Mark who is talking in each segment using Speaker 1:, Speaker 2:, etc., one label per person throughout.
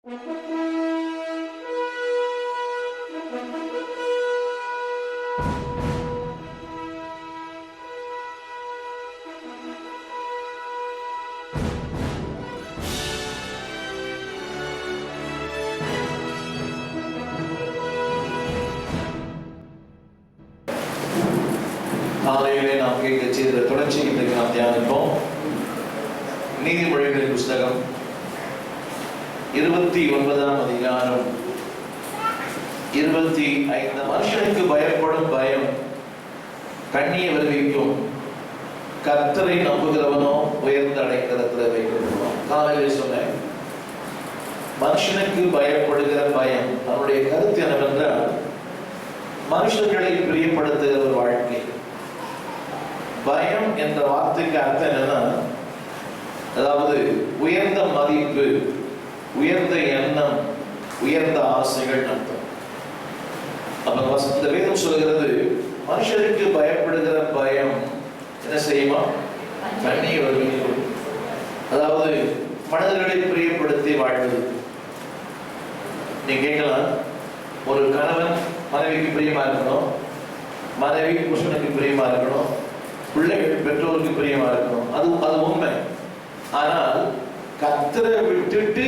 Speaker 1: காலையிலே நாம் கேட்க செய்த தொடர்ச்சி இன்றைக்கு நாம் தியானிப்போம். நீதிமொழிகளின் புஸ்தகம் 29ஆம் அதிகாரம் 25. மனுஷனுக்கு பயப்படும் பயம் கண்ணியை வருவிக்கும், கர்த்தரை நம்புகிறவனோ உயர்ந்த அடைக்கலத்தில் வைக்கப்படுவான். காலையிலே சொன்னேன், மனுஷனுக்கு பயப்படுகிற பயம், அவனுடைய கருத்து என்னவென்றால் மனுஷர்களை பிரியப்படுத்துகிற ஒரு வாழ்க்கை. பயம் என்ற வார்த்தைக்கு அர்த்தம் என்னன்னா, அதாவது உயர்ந்த மதிப்பு, உயர்ந்த எண்ணம், உயர்ந்த ஆசைகள் அர்த்தம். அப்ப இந்த வேதம் சொல்கிறது, மனுஷருக்கு பயப்படுகிற பயம் என்ன செய்யுமா? கண்ணீர் வருவிக்கும். அதாவது மனிதர்களை பிரியப்படுத்தி வாழ்வது. நீ கேட்கலாம், ஒரு கணவன் மனைவிக்கு பிரியமா இருக்கணும், மனைவி புருஷனுக்கு பிரியமா இருக்கணும், பிள்ளைகள் பெற்றோருக்கு பிரியமா இருக்கணும். அது உண்மை. ஆனால் கர்த்தரை விட்டுட்டு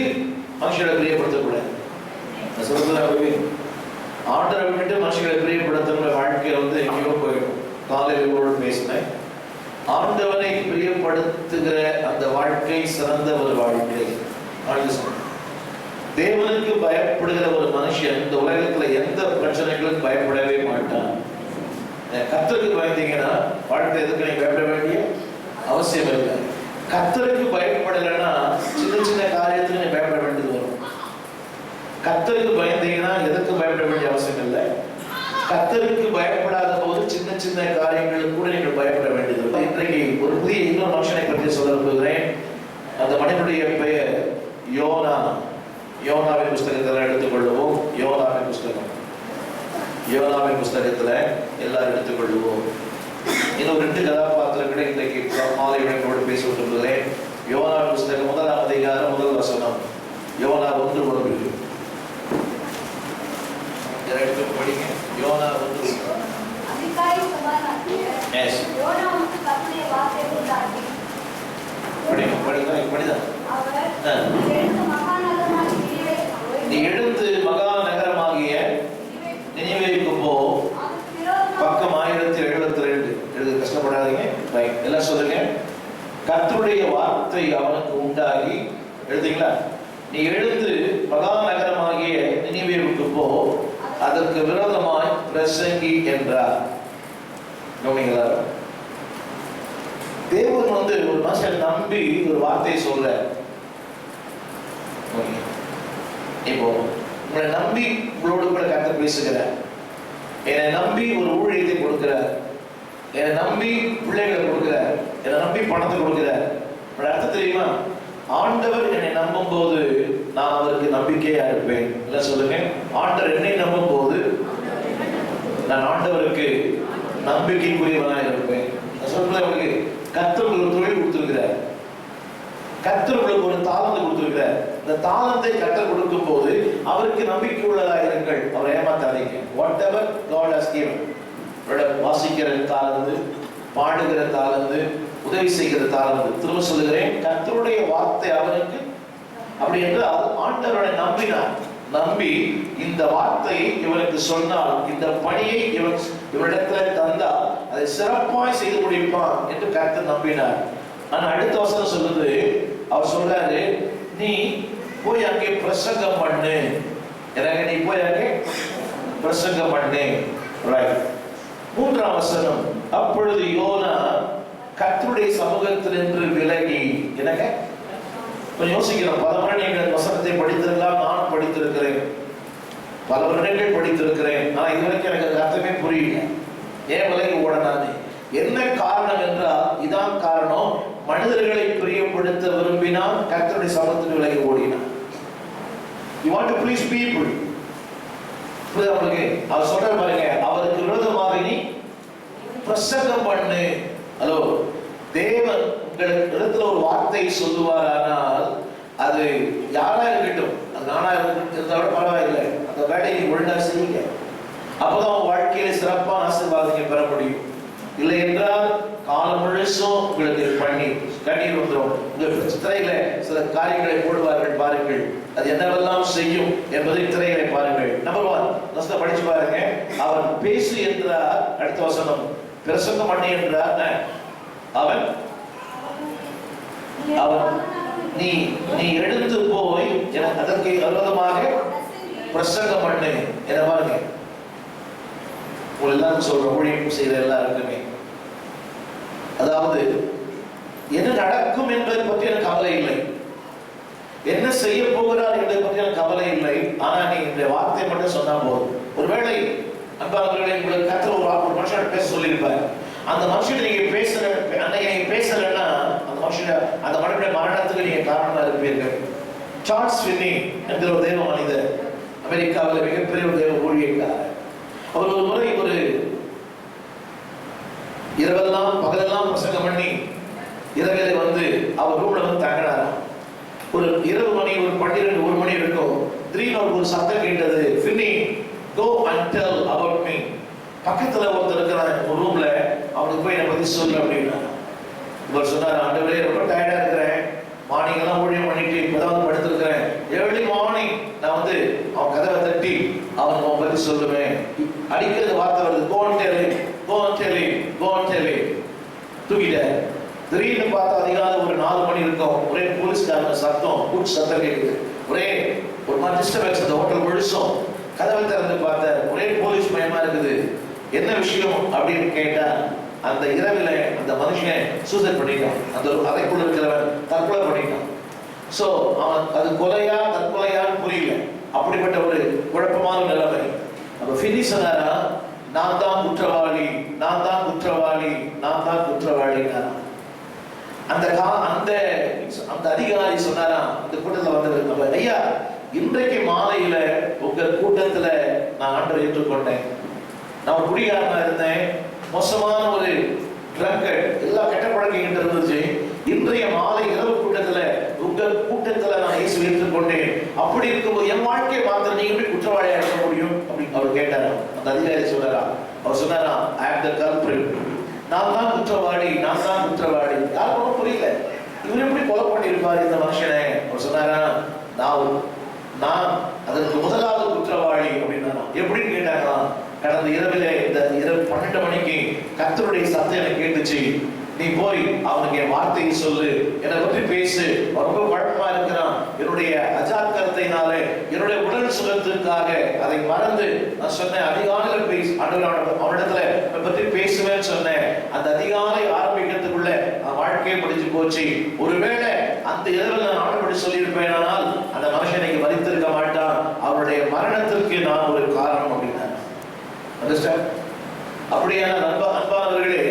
Speaker 1: மனுஷங்களை பிரியப்படுத்தக்கூடாது. ஆண்டரை விட்டுட்டு மனுஷங்களை பிரியப்படுத்துற வாழ்க்கையில எங்கேயோ போயிடும். காலையில் பேசினேன், ஆண்டவனை பிரியப்படுத்துகிற அந்த வாழ்க்கை சிறந்த ஒரு வாழ்க்கை. தேவனுக்கு பயப்படுகிற ஒரு மனுஷன் இந்த உலகத்துல எந்த பிரச்சனைகளும் பயப்படவே மாட்டான். கர்த்தருக்கு பயந்தீங்கன்னா வாழ்க்கை எதுக்கு நீங்க பயப்பட வேண்டிய அவசியம் இல்லை. கர்த்தருக்கு பயப்படலைன்னா சின்ன சின்ன காரியத்துக்கு நீங்க பயப்பட வேண்டியது வரும். கர்த்தருக்கு பயந்தீங்கன்னா எதுக்கும் பயப்பட வேண்டிய அவசியம் இல்லை. கர்த்தருக்கு பயப்படாத போது சின்ன சின்ன காரியங்களுக்கு கூட நீங்கள் பயப்பட வேண்டியது. இன்றைக்கு ஒரு புதிய இன்னொரு மனுஷனை பற்றி சொல்ல விரும்புகிறேன். அந்த மனிதனுடைய பெயர் யோனா. யோனாவின் புஸ்தகத்தில் எடுத்துக்கொள்வோம். யோனாவின் புஸ்தகம், யோனாவின் புஸ்தகத்துல எல்லாரும் எடுத்துக்கொள்வோம். இன்னும் 2 கதாபாத்திரங்களை இன்றைக்கு மாலை விளக்கோடு பேச விரும்புகிறேன். யோனாவின் புஸ்தகம் 1ஆம் அதிகாரம் 1 வசனம். யோனா 1:1 படிங்க. யோனா 1. நீ எழுந்து மகா நகரமாகிய நினிவேவுக்கு போ. பக்கம் 1072. எழுத கஷ்டப்படாதீங்க. எல்லாம் சொல்லுங்க. கர்த்தருடைய வார்த்தை அவனுக்கு உண்டாகி, எழுதிங்களா? நீ எழுந்து மகா நகரமாகிய நினிவேவுக்கு போ, அதற்கு விரோதமாய் பிரசங்கி என்றார். தேவன் ஒரு மனுஷன் நம்பி ஒரு வார்த்தையை சொல்ற. இப்போ உங்களை நம்பி உங்களோடு கூட கர்த்தர் பேசுகிறார். என்னை நம்பி ஒரு ஊழியத்தை கொடுக்கிறார், என்னை நம்பி பிள்ளைகளை கொடுக்கிறார், என்னை நம்பி பணத்தை கொடுக்கிறார். அர்த்தம் தெரியுமா? ஆண்டவர் என்னை நம்பும் போது நான் அவருக்கு நம்பிக்கையா இருப்பேன். இல்ல சொல்லுங்க, ஆண்டவர் என்னை நம்பும் போது நான் ஆண்டவருக்கு நம்பிக்கைக்குரியவனாக இருப்பேன். சொல்றது அவருக்கு கர்த்தர் ஒரு தொழில் கொடுத்திருக்கிறார், கர்த்தர் உங்களுக்கு ஒரு தாளந்தை கொடுத்திருக்கிறார். இந்த தாளந்தை கர்த்தர் கொடுக்கும் போது அவருக்கு நம்பிக்கை உள்ளதாக இருங்கள், அவரை ஏமாத்தாதீங்க. Whatever God has given, வாசிக்கிற தாளந்து, பாடுகிற தாளந்து, உதவி செய்கிற தாளந்து. திரும்ப சொல்லுகிறேன், கர்த்தருடைய வார்த்தை அவனுக்கு அப்படி என்றால் ஆண்டவரை நம்பினார். நம்பி இந்த வார்த்தையை இவனுக்கு சொன்னால், இந்த பணியை இவனிடத்துல தந்தால் அதை சிறப்பாய் செய்து முடிப்பான் என்று கர்த்தர் நம்பினார். ஆனா அடுத்த வசனம் சொல்லுது, அவர் சொல்றாரு, நீ போய் அங்கே பிரசங்கம் பண்ணு. எனக்கு நீ போய் அங்கே பிரசங்கம் பண்ணு. ரைட். 3ஆம் வசனம், அப்பொழுது யோனா கர்த்தருடைய சமூகத்தில் நின்று விலகி. எனக்கு கொஞ்சம் யோசிக்கிறோம். பல வருடங்கள் வசனத்தை படித்திருக்கலாம், நானும் படித்திருக்கிறேன், பல வருடங்கள் படித்திருக்கிறேன். ஆனா இதுவரைக்கும் எனக்கு அர்த்தமே புரியல. ஏன் விலகி ஓடனானே? என்ன காரணம் என்றால், இதான் காரணம், மனிதர்களை பிரியப்படுத்த விரும்பினால் கர்த்தருடைய சமூகத்தில் விலகி ஓடினான். You want to please people. அவர் சொல்ற பாருங்க, அவருக்கு விரோதமாக நீ பிரசங்கம் பண்ணு. ஹலோ, தேவன் உங்களுக்கு இடத்துல ஒரு வார்த்தை சொல்லுவாரானால் அது யாரா இருக்கட்டும், அந்த நானா இருந்தா விட பரவாயில்லை, அந்த வேலையை ஒழுங்கா செய்யுங்க. அப்பதான் உங்க வாழ்க்கையில சிறப்பான ஆசீர்வாதத்தை பெற முடியும். இல்லை என்றால் காலம் முழுசும் உங்களுக்கு பண்ணி கண்ணீர் வந்துடும். உங்க திரையில சில காரியங்களை போடுவார்கள் பாருங்கள், அது என்னவெல்லாம் செய்யும் என்பதை திரைகளை பாருங்கள். நம்பர் 1 படிச்சு பாருங்க. அவன் பேசு என்றார், அடுத்த வசனம் பிரசங்கம் பண்ணி என்றார். அவன் நீ நீ எடுத்து போய் எனக்கு அதற்கு விரோதமாக பிரசங்கம் பண்ணு என பாருங்க. எல்லாரும் சொல்ற ஊழியம் செய்த எல்லாருக்குமே, அதாவது என்ன நடக்கும் என்பதை பற்றி எனக்கு கவலை இல்லை, என்ன செய்ய போகிறார் என்பதை பற்றி எனக்கு கவலை இல்லை. ஆனா நீ இந்த வார்த்தை மட்டும் சொன்னா போதும். ஒருவேளை அன்பாளர்களே, உங்களுக்கு கர்த்தர் ஒரு மனுஷன் பேச சொல்லியிருப்பார். அந்த மனுஷன் நீங்க பேசலன்னா அந்த மனுஷன் அந்த மனுடைய மரணத்துக்கு நீங்க காரணமா இருப்பீர்கள். சார்ல்ஸ் ஃபின்னி என்கிற ஒரு தேவ மனிதர், அமெரிக்காவில் மிகப்பெரிய ஒரு தேவ ஊழியக்காரர். அவர் ஒரு முறை ஒரு இரவெல்லாம் பகலெல்லாம் பிரசங்கம் பண்ணி இரவிலே வந்து அவர் ரூம்ல வந்து தங்கினாராம். ஒரு இரவு மணி, ஒரு 12-1 மணி இருக்கும். திடீர்னு ஒரு சத்தம் கேட்டது, Binny go and tell about me. பக்கத்துல ஒருத்தர் இருக்கிறான் ஒரு ரூம்ல, அவனுக்கு போய் என்னை பத்தி சொல்லு அப்படின்னா. இவர் சொன்னார், ஆண்டவரே ரொம்ப டயர்டா இருக்கிறேன், மார்னிங் எல்லாம் ஊழியம் பண்ணிட்டு இப்பதான் படுத்திருக்கிறேன், ஏர்லி மார்னிங் நான் வந்து அவன் கதவை தட்டி அவனுக்கு அவன் பத்தி சொல்லுவேன். அடிக்கிறது வார்த்தை வருது, go and tell him, go and tell him, go and tell him. தூக்கிட்டார். திடீர்னு பார்த்தா அதிகாலை ஒரு 4 மணி இருக்கும். ஒரே போலீஸ்காரங்க சத்தம், கூட்டு சத்தம் கேட்குது. ஒரே ஒரு மாதிரி டிஸ்டர்பன்ஸ் அந்த ஹோட்டல் முழுசும். கதவை திறந்து பார்த்தார், ஒரே போலீஸ் மயமா இருக்குது. என்ன விஷயம் அப்படின்னு கேட்டா, அந்த இரவில அந்த மனுஷன் சூசைட் பண்ணிட்டான். அந்த அறைக்குள்ள இருக்கிறவன் தற்கொலை பண்ணிட்டான். சோ அவன் அது கொலையா தற்கொலையான்னு புரியல. அப்படிப்பட்ட ஒரு குழப்பமான நிலைமை. அப்ப ஃபின்னி சொன்னாரா, நான் தான் குற்றவாளி, நான் தான் குற்றவாளி, நான் தான் குற்றவாளினா. அந்த அந்த அதிகாரி சொன்னாரா, அந்த கூட்டத்துல வந்தவர், ஐயா இன்றைக்கு மாலையில உங்க கூட்டத்துல நான் ஆண்டவரை ஏற்றுக்கொண்டேன். நான் குடிகாரனா இருந்தேன், மோசமான ஒரு ட்ரங்கட், எல்லா கெட்ட பழக்கம் இருந்துச்சு. இன்றைய மாலை இரவு கூட்டத்துல உங்க கூட்டத்துல நான் இயேசு ஏற்றுக்கொண்டேன். அப்படி இருக்கும்போது என் வாழ்க்கையை பார்த்து நீங்க எப்படி குற்றவாளியா இருக்க முடியும் அப்படின்னு அவர் கேட்டாரா. அந்த அதிகாரி சொன்னாரா, அவர் சொன்னாரா, I am the culprit. நான் தான் குற்றவாளி, நான் தான் குற்றவாளி. யாருக்கும் புரியல, இவர் எப்படி கொலை பண்ணியிருப்பாரு இந்த மனுஷனை. அவர் சொன்னாரா, நான் அதற்கு முதலாவது குற்றவாளி அப்படின்னா. எப்படின்னு கேட்டாங்களா, கடந்த இரவிலே இந்த இரவு 12 மணிக்கு கர்த்தருடைய சத்தம் எனக்கு கேட்டுச்சு, நீ போய் அவனுக்கு என் வார்த்தையை சொல்லு, என்னை பற்றி பேசு, ரொம்ப குழப்பமா இருக்கிறான், என்னுடைய அஜாக்கிரதையினாலே என்னுடைய உடல் சுகத்திற்காக அதை மறந்து நான் சொன்னேன், அதிகாலையில பேச அவனிடத்துல என்னை பற்றி பேசுவேன்னு சொன்னேன். அந்த அதிகாலை ஆரம்பிக்கிறதுக்குள்ள வாழ்க்கையை முடிஞ்சு போச்சு. ஒருவேளை அந்த இரவில் நான் ஆண்டவரை சொல்லியிருப்பேன், ஆனால் அந்த மனுஷன் நீங்க மதித்திருக்க மாட்டான், அவருடைய மரணத்திற்கு நான் ஒரு காரணம் அப்படின்னா. அப்படியான அன்பானவர்களே,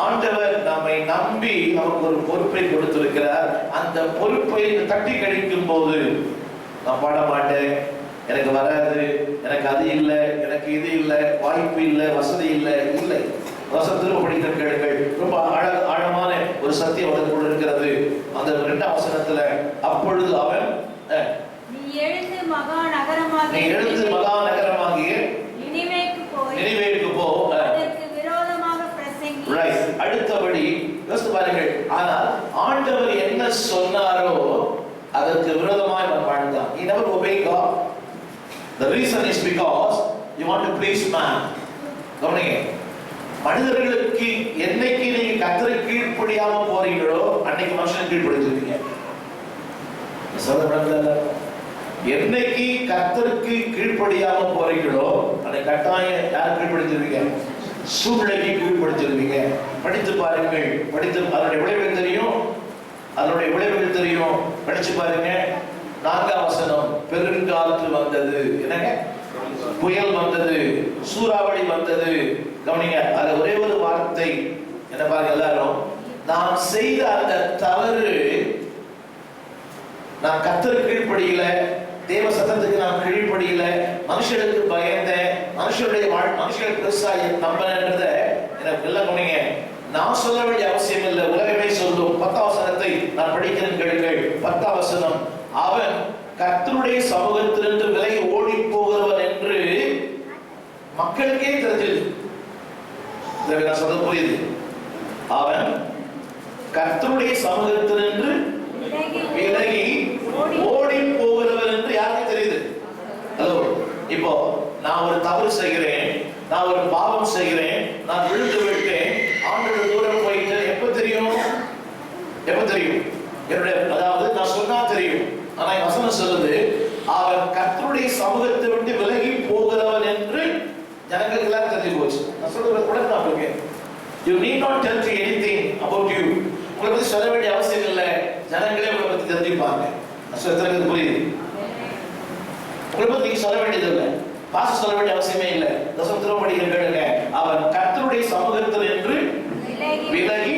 Speaker 1: ஆண்டவர் நம்மை நம்பி நமக்கு ஒரு பொறுப்பை கொடுத்திருக்கிறார். அந்த பொறுப்பை தட்டி கழிக்கும் போது நான் பாட மாட்டேன், எனக்கு வராது, எனக்கு அது இல்லை, எனக்கு இது இல்லை, வாய்ப்பு இல்லை, வசதி இல்லை, இல்லை. வசனத்தில் படிக்கிற கேளுங்கள், ரொம்ப ஆழமான ஒரு சத்தியம் அதற்குள் இருக்கிறது. அந்த 2ஆம் வசனத்துல, அப்பொழுது அவன் நீ எழுந்து மகா நகரமாகிய நினிவேக்கு போ. அடுத்தபடி யோசித்து பாருங்கள். ஆனால் ஆண்டவர் என்ன சொன்னாரோ அதற்கு விரோதமாய் அவன் வாழ்ந்தான். He never obeyed God. The reason is because you want to please man. கவனிங்க, மனிதர்களுக்கு என்னைக்கு நீங்க கர்த்தருக்கு கீழ்ப்படியாம போறீங்களோ அன்னைக்கு மனுஷன் கீழ்ப்படிஞ்சிருக்கீங்க. என்னைக்கு கர்த்தருக்கு கீழ்ப்படியாம போறீங்களோ அன்னைக்கு கட்டாயம் யார் கீழ்ப்படிஞ்சிருக்கீங்க? சூழ்நிலைக்கு கீழ்ப்படுத்திருவீங்க. படித்து பாருங்கள், படித்து அதனுடைய விளைவுகள் தெரியும், அதனுடைய விளைவுகள் தெரியும். படிச்சு பாருங்க. 4ஆம் வசனம், பெருங்காற்று வந்தது, என்னங்க புயல் வந்தது, சூறாவளி வந்தது. கவனிங்க, அது ஒரே ஒரு வார்த்தை என்ன பாருங்க எல்லாரும், நான் செய்த அந்த தவறு, நான் கர்த்தருக்கு கீழ்ப்படியல, தேவ சத்தத்துக்கு நான் கீழ்ப்படியல, மனுஷனுக்கு பயந்தேன், மனுஷனுடைய பெருசா நம்பன்றத எனக்கு எல்லாம் சொன்னீங்க. நான் சொல்ல வேண்டிய அவசியம் இல்லை, உலகமே சொல்லும். 10ஆம் வசனத்தை நான் படிக்கிறேன் கேளுங்கள். 10ஆம் வசனம், அவன் கர்த்தருடைய சமூகத்திலிருந்து விலகி ஓடி போகிறவன் என்று மக்களுக்கே தெரிஞ்சது. நான் சொல்றது புரியுது? அவன் கர்த்தருடைய சமூகத்திலிருந்து விலகி ஓடி போகிறவன் என்று யாருக்கு தெரியுது? ஹலோ, இப்போ நான் ஒரு தவறு செய்கிறேன், நான் ஒரு பாவம் செய்கிறேன், நான் விழுந்து விட்டேன், ஆண்டவர் தூரம் போயிட்டேன். எப்ப தெரியும்? எப்ப தெரியும்? என்னுடைய, அதாவது நான் சொன்னா தெரியும். ஆனா வசனம் சொல்லுது, அவன் கர்த்தருடைய சமூகத்தை விட்டு விலகி போகிறவன் என்று ஜனங்களுக்கு எல்லாம் தெரிஞ்சு போச்சு. நான் சொல்றது கூட நான் இருக்கேன். You need not tell me anything about you. உங்களை பத்தி சொல்ல வேண்டிய அவசியம் இல்லை. ஜனங்களே உங்களை பத்தி தெரிஞ்சுப்பாங்க. நான் சொல்றது புரியுது? உங்களை பத்தி நீங்க சொல்ல வேண்டியது இல்லை, பாச சொல்ல வேண்டிய அவசியமே இல்லை. தசம் திருப்படி கேளுங்க. அவன் கர்த்தருடைய சமூகத்தில் என்று விலகி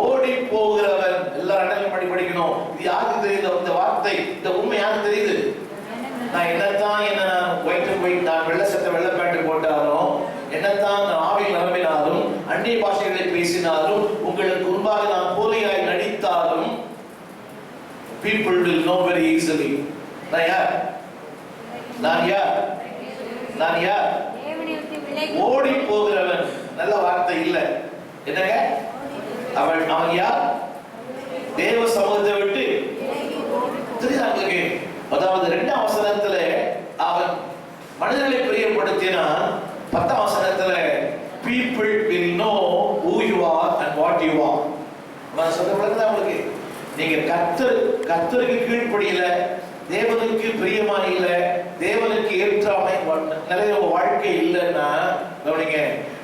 Speaker 1: ஓடி போகிறவன். எல்லாரும் படிக்கணும். இது யாருக்கு தெரியுது? இந்த வார்த்தை, இந்த உண்மை யாருக்கு தெரியுது? நான் என்னத்தான் என்ன ஒயிட் அண்ட் ஒயிட், நான் வெள்ளை சட்டை வெள்ளை பேண்ட் போட்டாலும், என்னத்தான் நான் ஆவியில் நிரம்பினாலும், அந்நிய பாஷைகளை பேசினாலும், உங்களுக்கு முன்பாக நான் போலியாய் நடித்தாலும், people will know very easily. நான் யார்? நான் யார்? நான் யார்? ஓடி போகிறவன். நல்ல வார்த்தை இல்லை. என்னங்க? அவன் யார்? தேவ சமூகத்தை விட்டு தெரியுது. அதாவது 2ஆம் வசனத்துல அவன் மனிதர்களை பிரியப்படுத்தினான். 10ஆம் வசனத்துல people will know who you are and what you are. நான் சொல்றது உங்களுக்கு, நீங்க கர்த்தருக்கு கீழ்ப்படியல, தேவனுக்கு பிரியமா இல்ல, தேவனுக்கு ஏற்றாமை நிறைய வாழ்க்கை இல்லைன்னா கவனிங்க,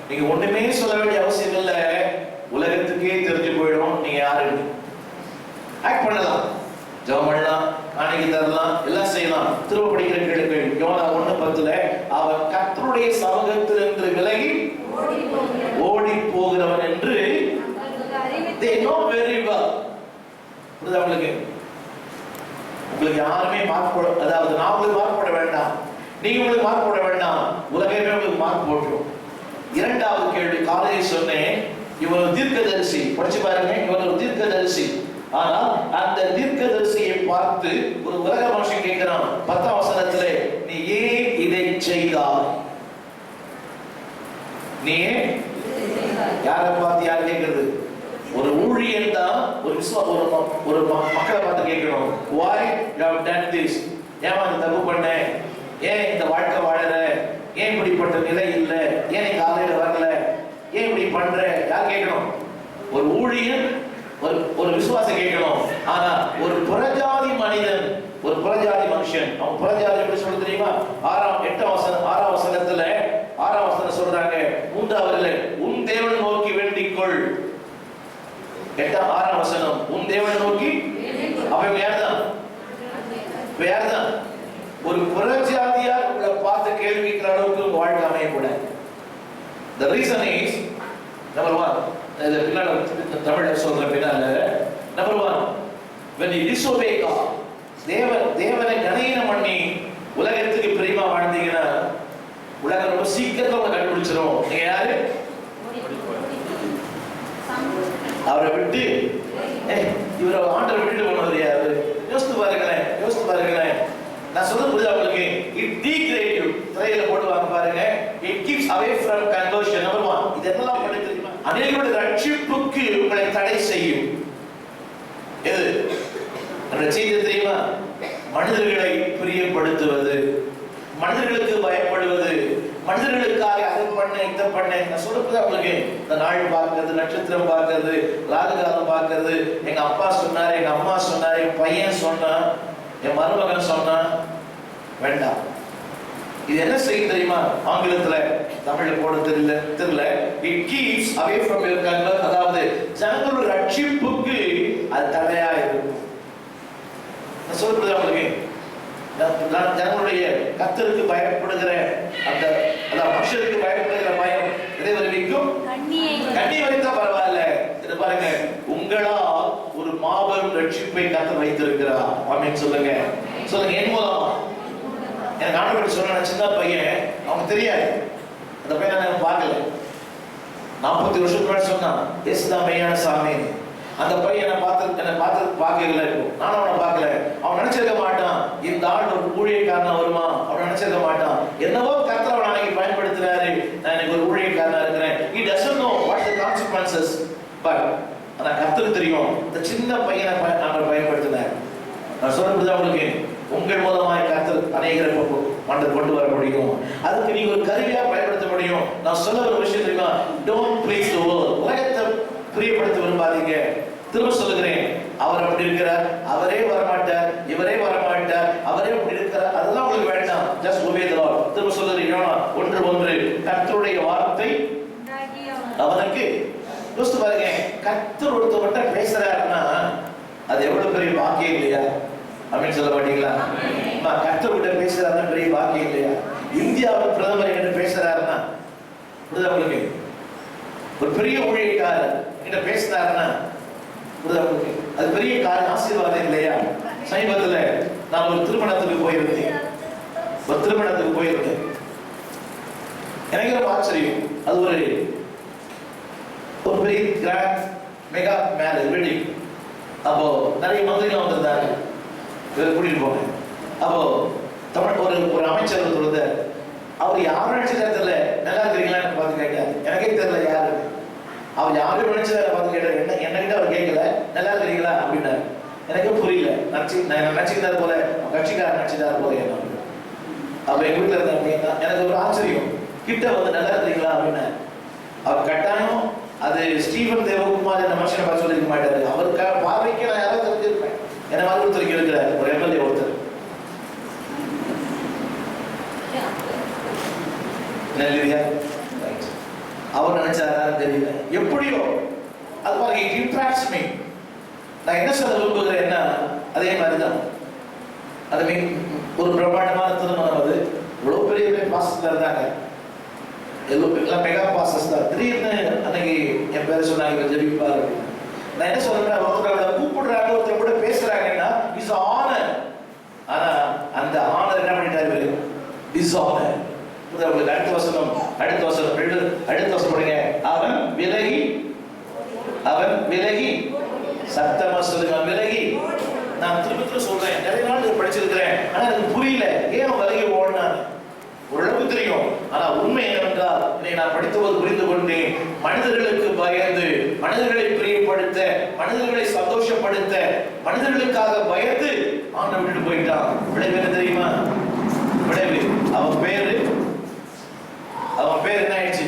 Speaker 1: நீங்க ஒண்ணுமே சொல்ல வேண்டிய அவசியம் இல்லை. உலகத்துக்கே தெரிஞ்சு போயிடும் நீங்க யாருன்னு. ஆக்ட் பண்ணலாம், ஜெபம் பண்ணலாம், காணிக்கை தரலாம், எல்லாம் செய்யலாம். திரும்ப படிக்கிற கேளுங்கள். யோனா 1:10 அவன் கர்த்தருடைய சமூகத்திலிருந்து விலகி ஓடி போகிறவன் என்று they know very well. புரியுதா உங்களுக்கு? உங்களுக்கு யாருமே மார்க் போட, அதாவது நான் உங்களுக்கு மார்க் போட வேண்டாம், நீங்க உங்களுக்கு மார்க் போட வேண்டாம், உலகமே உங்களுக்கு மார்க் போட்டுரும். 2வது கேள்வி காலையில் சொன்னேன், இவன் ஒரு தீர்க்கதரிசி. படிச்சு பாருங்க, இவன் ஒரு தீர்க்கதரிசி. ஆனா அந்த தீர்க்கதரிசியை பார்த்து ஒரு உலக மனுஷன் கேட்கிறான் 10ஆம் வசனத்திலே, நீ ஏன் இதை செய்தாய்? நீ யாரை பார்த்து யார் கேட்கிறது? ஒரு ஊழியன் தான் ஒரு மக்களை பார்த்து கேட்கணும். why you have done this? ஏன் இந்த தப்பு பண்ண? ஏன் இந்த வாழ்க்கை வாழற? ஏன் இப்படிப்பட்ட நிலை இல்லை? ஏன் காலையில வரல? ஏன் இப்படி பண்ற? யார் கேட்கணும்? ஒரு ஊழியன், ஒரு விசுவாசி கேட்கணும். ஆனா ஒரு புறஜாதி மனிதன், ஒரு புறஜாதி மனுஷன், அவன் புறஜாதி எப்படி சொல்ல தெரியுமா? 6ஆம் வசனத்துல 6ஆம் வசனம் சொல்றாங்க, 3வது உன் தேவனை நோக்கி வேண்டிக்கொள். 6ஆம் வசனம் உன் தேவனை நோக்கி. அவன் யார்தான்? ஒரு புறஜாதியார் உங்களை பார்த்து கேள்வி கேட்கிற அளவுக்கு உங்க வாழ்க்கை அமையக்கூடாது. The reason is, number 1, இந்த பின்னால தமிழ்ல சொல்ற பின்னால, number 1, when you disobey God, தேவனை கனீனம் பண்ணி உலகத்துக்கு பிரியமா வாழ்ந்தீங்கன்னா உலகம் ரொம்ப சீக்கிரத்துல உங்களை கண்டுபிடிச்சிரும். நீங்க யாரு? அவரை விட்டு இவரை ஆண்டரை விட்டுட்டு போனது யாரு? யோசித்து பாருங்களேன். நான் சொல்றது புரியுதா உங்களுக்கு? இட் டீக்ரேடிவ். திரையில போடுவாங்க பாருங்க. It keeps away from conversion. Number 1, இது என்னலாம் பண்ணி தெரியுமா? அநேகருடைய ரட்சிப்புக்கு உங்களை தடை செய்யும். எது அந்த செய்தி தெரியுமா? மனிதர்களை பிரியப்படுத்துவது, மனிதர்களுக்கு பயப்படுவது, மனிதர்களுக்காக அதை பண்ண இதை பண்ண. நான் சொல்றது உங்களுக்கு, இந்த நாள் பார்க்கறது, நட்சத்திரம் பார்க்கறது, ராகுகாலம் பார்க்கறது, எங்க அப்பா சொன்னாரு, எங்க அம்மா சொன்னாரு, என் பையன் சொன்னான், என் மருமகன் சொன்னான், வேண்டாம். இது என்ன செய்யும் தெரியுமா? ஆங்கிலத்துல, தமிழ்ல போட தெரியல. It keeps away from your conversion. அதாவது ஜனங்களுடைய ரட்சிப்புக்கு அது தடையா இருக்கும். நான் சொல்றது உங்களுக்கு, ஜனங்களுடைய கர்த்தருக்கு பயப்படுகிற அந்த மனுஷருக்கு பயப்படுகிற பயம் எதை வருவிக்கும்? கண்ணி வைத்தா பரவாயில்ல. இது பாருங்க, உங்களால் ஒரு மாபெரும் ரட்சிப்பை கர்த்தர் வைத்திருக்கிறார். ஆமென் சொல்லுங்க. என் மூலமா எனக்கு ஆண்டவர் சொன்ன சின்ன பையன், அவனுக்கு தெரியாது, அந்த பையன் நான் பார்க்கல. 40 வருஷத்துக்கு முன்னாடி சொன்னான், இயேசுதான் மெய்யான சாமி. அந்த பையன் என்னை பார்க்கல இருக்கும், நானும் அவனை பார்க்கல. அவன் நினைச்சிருக்க மாட்டான் இந்த ஆள் ஒரு ஊழியக்காரனா வருமா, அவன் நினைச்சிருக்க மாட்டான். என்னவோ கர்த்தர் அவனை அன்னைக்கு பயன்படுத்துறாரு, நான் எனக்கு ஒரு ஊழியக்காரனா இருக்கிறேன். He doesn't know what the consequences, but ஆனா கர்த்தருக்கு தெரியும் இந்த சின்ன பையனை அவர் பயன்படுத்தினார். நான் சொல்றது உங்களுக்கு, உங்கள் மூலமாய் கர்த்தர் அநேகரை கொண்டு வர முடியும். அதுக்கு நீங்க ஒரு கருவியா பயன்படுத்த முடியும். நான் சொல்ல ஒரு விஷயம் தெரியுமா, don't please the world. உலகத்தை பிரியப்படுத்த விரும்பாதீங்க. திரும்ப சொல்லுகிறேன், அவர் அப்படி இருக்கிறார், அவரே வரமாட்டார், இவரே வரமாட்டார், அவரே அப்படி இருக்கிறார், அதெல்லாம் உங்களுக்கு வேண்டாம். Just obey the Lord. திரும்ப சொல்லுகிறேன், யோனா 1:1, கர்த்தருடைய வார்த்தை அவனுக்கு. யோசித்து பாருங்க, கர்த்தர் ஒருத்தவர்கிட்ட பேசுறாருன்னா அது எவ்வளவு பெரிய பாக்கியம் இல்லையா? அப்படின்னு சொல்ல மாட்டீங்களா? கர்த்தர்கிட்ட பேசுறாருன்னா பெரிய பாக்கியம் இல்லையா? இந்தியாவின் பிரதமர் என்ன பேசுறாருன்னா, உங்களுக்கு ஒரு பெரிய ஊழியக்காரர் கிட்ட பேசினாருன்னா அது பெரிய ஆசீர்வாதம் இல்லையா? சமீபத்தில் நான் ஒரு திருமணத்துக்கு போயிருந்தேன். எனக்கு ரொம்ப ஆச்சரியம். அது ஒரு பெரிய கிராண்ட் மெகா மேரேஜ் வெட்டிங். அப்போ நிறைய மந்திரிகள் வந்திருந்தாங்க, கூட்டிட்டு போனேன். அப்போ தமிழ் ஒரு அமைச்சர் சொல்லுது, அவர் யாரும் நினைச்சதே தெரியல, நல்லா இருக்கிறீங்களான்னு பார்த்து கேட்டார். எனக்கே தெரியல யாரு அவர், யாரும் நினைச்சதை பார்த்து கேட்டார். என்ன கிட்ட அவர் கேட்கல, நல்லா இருக்கிறீங்களா அப்படின்னாரு. எனக்கு புரியல. நான் நினைச்சுக்கிட்டாரு போல, கட்சிக்காரர் நினைச்சுட்டாரு போல என்ன. அப்ப எங்க வீட்டுல இருந்த அப்படின்னா எனக்கு ஒரு ஆச்சரியம், கிட்ட வந்து நல்லா இருக்கிறீங்களா அப்படின்னா. அவர் கட்டாயம் அது ஸ்டீபன் தேவகுமார் என்ற மனுஷனை பார்த்து சொல்லிருக்க மாட்டாரு. அவருக்காக பார்வைக்கு நான் யாராவது தெரிஞ்சிருப்பேன். என்ன மாதிரி ஒருத்தர் இருக்கிறார், ஒரு எம்எல்ஏ ஒருத்தர். அவர் நினைச்சாரு தெரியல, எப்படியோ அது மாதிரி it impacts me. நான் என்ன சொல்ல விரும்புகிறேன்னா, அதே மாதிரிதான் அது ஒரு பிரம்மாண்டமான திருமணம். அது இவ்வளவு பெரிய பாஸ்டர் இருந்தாங்க, எல்லாம் மெகா பாஸ்டர்ஸ் தான். திடீர்னு அன்னைக்கு என் பேரை சொன்னாங்க, ஜெபிப்பார் அப்படின்னு. நான் என்ன சொல்றேன், ஒருத்தர் கூப்பிடுறாங்க, ஒருத்தர் கூட பேசுறாங்கன்னா இஸ் ஆனர். ஆனா அந்த ஆனர் என்ன பண்ணிட்டாரு, டிஸ்ஆனர். அடுத்த வசனம் படிங்க. அவன் விலகி சத்தமா சொல்லுங்க, விலகி. நான் திரும்ப சொல்றேன், நிறைய நாள் படிச்சிருக்கிறேன், ஆனா எனக்கு புரியல ஏன் விலகி ஓடினான். ஓரளவுக்கு தெரியும், ஆனா உண்மை என்னவென்றால் இதை நான் படித்தபோது புரிந்து கொண்டேன். மனிதர்களுக்கு பயந்து, மனிதர்களை பிரியப்படுத்த, மனிதர்களை சந்தோஷப்படுத்த, மனிதர்களுக்காக பயந்து ஆண்டை விட்டுட்டு போயிட்டான். விளைவு என்ன தெரியுமா? விளைவு அவன் பேரு என்ன ஆயிடுச்சு?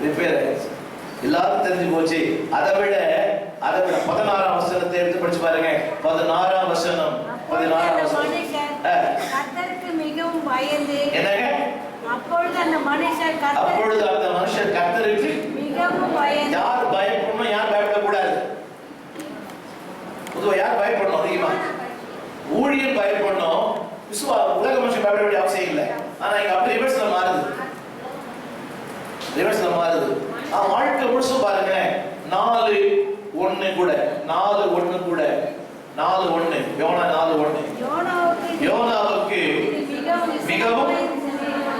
Speaker 1: ரிப்பேர் ஆயிடுச்சு. எல்லாரும் தெரிஞ்சு போச்சு. அதை விட 16ஆம் வசனத்தை எடுத்து படிச்சு பாருங்க. 16ஆம் வசனம்.
Speaker 2: கர்த்தருக்கு மிகவும் பயந்து.
Speaker 1: என்னங்க?
Speaker 2: அப்பொழுது அந்த மனுஷர்
Speaker 1: கர்த்தருக்கு
Speaker 2: மிகவும் பயந்து.
Speaker 1: யார் பயப்படணும், யார் பயப்படக்கூடாது? பொதுவா யார் பயப்படணும் அதிகமா? ஊழியர் பயப்படணும். உலக மனுஷன் பயப்பட வேண்டிய அவசியம் இல்லை. ஆனா இங்க அப்படி ரிவர்ஸ்ல மாறுது. வாழ்க்கை முழுசும் பாருங்க, 4:1 கூட யோனாவுக்கு மிகவும்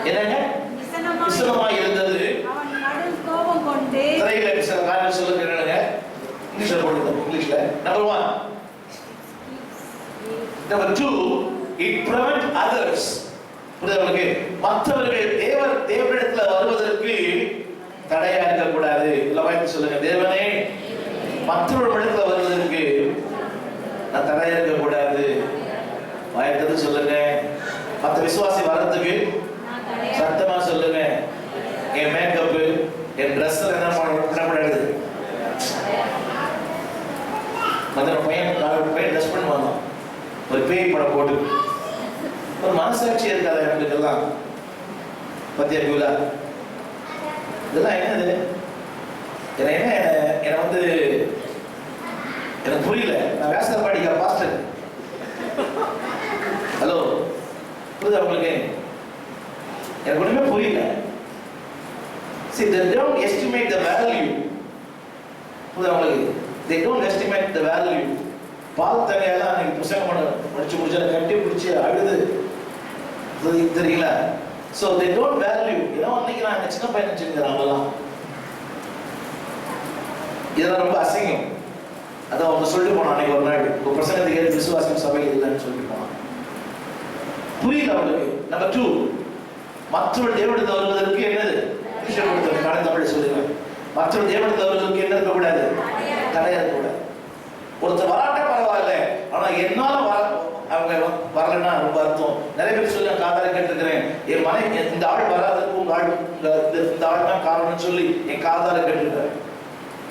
Speaker 1: என்னங்க விசனமாய் இருந்தது.
Speaker 2: அவன் கடும் கோபம் கொண்டு
Speaker 1: திரையில சில காரணம் சொல்லுங்க, இங்கிலீஷ்ல போடுங்க. இங்கிலீஷ்ல number 1. Number 2, it prevent others. புரியுதுங்களுக்கு? மற்றவர்கள் தேவனிடத்துல வருவதற்கு தடையா இருக்கக்கூடாது. இல்ல வாய்ப்பு சொல்லுங்க, தேவனே மற்றவர்களிடத்துல வருவதற்கு நான் தடையா இருக்கக்கூடாது. வாய்ப்பு சொல்லுங்க. மற்ற விசுவாசி வர்றதுக்கு சத்தமா சொல்லுங்க. என் மேக்கப், என் ட்ரெஸ் என்ன பண்ணக்கூடாது. பையன் ட்ரெஸ் பண்ணுவாங்க, ஒரு பேய் படம் போட்டு. ஒரு மனசாட்சி இருக்காது எங்களுக்கெல்லாம். பத்தியா கூலா இதெல்லாம் என்னது? எனக்கு புரியல. நான் வேஸ்டர் பாடிக்க பாஸ்டர். ஹலோ, புரியுதா உங்களுக்கு? எனக்கு ஒண்ணுமே புரியல. See, they don't estimate the value. புரியுதா உங்களுக்கு? They don't estimate the value. பால் தனியெல்லாம் அன்னைக்கு புத்தகம் படிச்சு முடிச்சு கட்டி பிடிச்சி அழுது தெரியல. So they don't value. அன்னைக்கு நான் சின்ன பையன் வச்சுருக்கிறேன். அவங்கெல்லாம் இதெல்லாம் ரொம்ப அசிங்கம். அதான் அவங்க சொல்லிட்டு போனான் அன்னைக்கு ஒரு நாள் ஒரு பிரசங்கத்துக்கு ஏற்று விசுவாசம் சபையில் இல்லைன்னு சொல்லிட்டு போனான். புரியுது அவங்களுக்கு. நம்பர் 2, மற்றவர்கள் தேவனிடத்தில் வருவதற்கு என்னது கடை தமிழ் சொல்லுங்க. மற்றவர்கள் தேவனிடத்தில் வருவதற்கு என்ன இருக்கக்கூடாது? தடையா இருக்கக்கூடாது. ஒருத்தர் வராட்ட பரவாயில்ல, ஆனா என்னால அவங்க வரலன்னா ரொம்ப அர்த்தம். நிறைய பேர் சொல்லி நான் காதால கேட்டிருக்கிறேன், என் மனைவி இந்த ஆள் வராததுக்கு உங்க ஆள் இந்த ஆள் தான் காரணம்னு சொல்லி என் காதால கேட்டிருக்கிறேன்.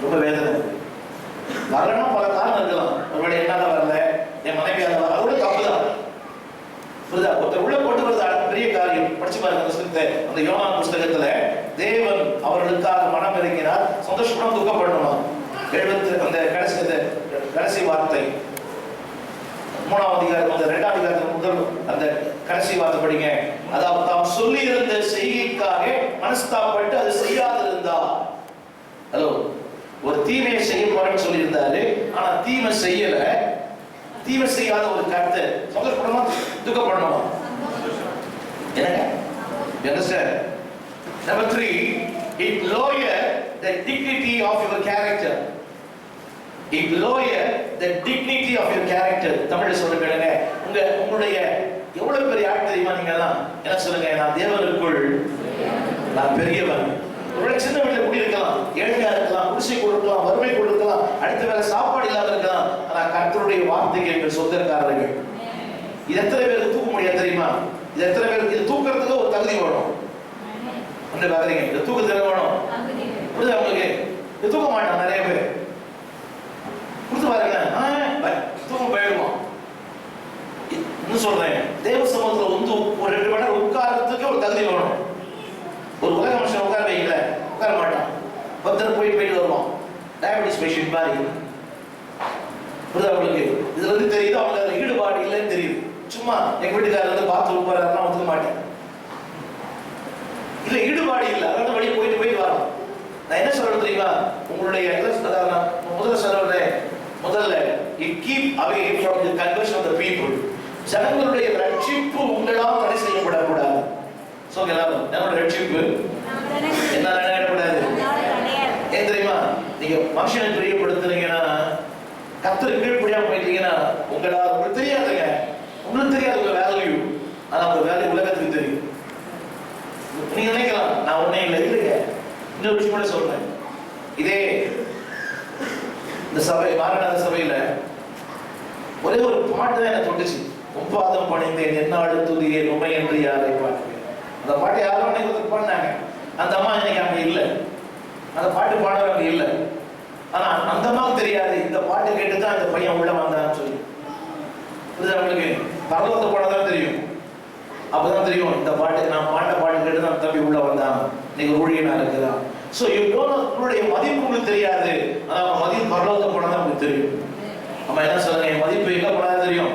Speaker 1: ரொம்ப வேதனை. வரலன்னா பல காரணம் இருக்கலாம். ஒருவேளை என்னால வரல, என் மனைவியால வரல, அதோட தப்பு தான். புரியுதா? ஒருத்தர் உள்ள கொண்டு வரது பெரிய காரியம். படிச்சு பாருங்க அந்த புத்தகத்தை. அந்த யோனா புஸ்தகத்துல தேவன் அவர்களுக்காக மனம் இறங்கினார், சந்தோஷப்படும் துக்கப்படணுமா? 70 அந்த கடைசி வார்த்தை 3ஆம் அதிகாரம் அந்த 2ஆம் அதிகாரத்துல முதல் அந்த கடைசி வார்த்தை படிங்க. அதாவது தாம் சொல்லி இருந்த செய்கைக்காக மனஸ்தாபப்பட்டு அது செய்யாதிருந்தா. ஹலோ, ஒரு தீமையை செய்ய போறேன்னு சொல்லி இருந்தாரு, ஆனா தீமை செய்யல. தீமை செய்யாத ஒரு கருத்தை சந்தோஷப்படணுமா துக்கப்படணுமா? என்னங்க? Number 3, it lower the dignity of your character. It lower the dignity of your character. தமிழ்ல சொல்லுங்க. உங்களுடைய எவ்வளவு பெரிய ஆள் தெரியுமா நீங்க எல்லாம்? என்ன சொல்லுங்க? நான் தேவனுக்குள் நான் பெரியவன். ஒரு சின்ன வீட்டுல குடியிருக்கலாம், ஏழையா இருக்கலாம், குடிசை கொடுக்கலாம், வறுமை கொடுக்கலாம், அடுத்த வேலை சாப்பாடு இல்லாம இருக்கலாம். ஆனா கர்த்தருடைய வார்த்தைக்கு எங்கள் சொந்தக்காரர்கள். இது எத்தனை பேருக்கு தூக்க முடியாது தெரியுமா? இது எத்தனை பேருக்கு இது தூக்குறதுக்கு ஒரு தகுதி வேணும். அந்த பாக்குறீங்க, இது தூக்கத்துக்கு வேணும். புரியுதா உங்களுக்கு? இது தூக்க மாட்டான் நிறைய பேர். புரிஞ்சு பாருங்க, தூக்கம் போயிடுவோம். இன்னும் சொல்றேன், தேவ சமூகத்துல வந்து ஒரு 2 மணி நேரம் உட்கார்றதுக்கு ஒரு தகுதி வேணும். ஒரு உலக மனுஷன் உட்கார வைக்கல, உட்கார மாட்டான். பக்தர் போயிட்டு வருவான், டயபெட்டிஸ் பேஷண்ட் மாதிரி. புரியுதா உங்களுக்கு? இதுல இருந்து தெரியுது அவங்க அதுல ஈடுபாடு இல்லைன்னு தெரியுது. சும்மா எங்க வீட்டுக்காரர் வந்து பாத்ரூம் போறாருன்னா ஒத்துக்க மாட்டேன். இல்ல ஈடுபாடு இல்லை, அதாவது வழி போயிட்டு வரோம். நான் என்ன சொல்றது தெரியுமா? உங்களுடைய முதல்ல you keep away from the conversion of the people. ஜனங்களுடைய ரட்சிப்பு உங்களால் தடை செய்யப்படக்கூடாது. சொல்லுங்க, நம்மளோட ரட்சிப்பு என்ன நடக்கக்கூடாது. ஏன் தெரியுமா? நீங்க மனுஷனை பிரியப்படுத்துறீங்கன்னா, கர்த்தருக்கு கீழ்ப்படியாம போயிட்டீங்கன்னா, உங்களுக்கு தெரியாதுங்க. உங்களுக்கு தெரியாது உங்க வேல்யூ. ஆனா உங்க வேல்யூ உலகத்துக்கு தெரியும். நீங்க நினைக்கலாம் நான் ஒன்னே இல்லைங்க. இன்னொரு விஷயம் கூட சொல்றேன். இதே இந்த சபை மாரநாத சபையில ஒரே ஒரு பாட்டு தான் எனக்கு தொட்டுச்சு. உம்பாதம் பணிந்தேன் என்னாடு துதியே உண்மை என்று யாரை பாட்டு. அந்த பாட்டு யாரும் அன்னைக்கு பாடினாங்க. அந்த அம்மா இன்னைக்கு அங்க இல்லை, அந்த பாட்டு பாடுறவங்க இல்லை. ஆனா அந்த அம்மாவுக்கு தெரியாது இந்த பாட்டு கேட்டுதான் அந்த பையன் உள்ள வந்தான்னு சொல்லி. அவங்களுக்கு பரலோகத்தை போனதான் தெரியும். அப்பதான் தெரியும் இந்த பாட்டு நான் பாட்ட பாட்டு கேட்டு தான் தம்பி உள்ள வந்தான், நீங்க ஊழியனா இருக்கிறான். சோ உங்களுடைய மதிப்பு உங்களுக்கு தெரியாது, ஆனா மதிப்பு பரலோகத்தை போனதான் உங்களுக்கு தெரியும். ஆமா, என்ன சொல்லுங்க, என் மதிப்பு எங்க போனதா தெரியும்.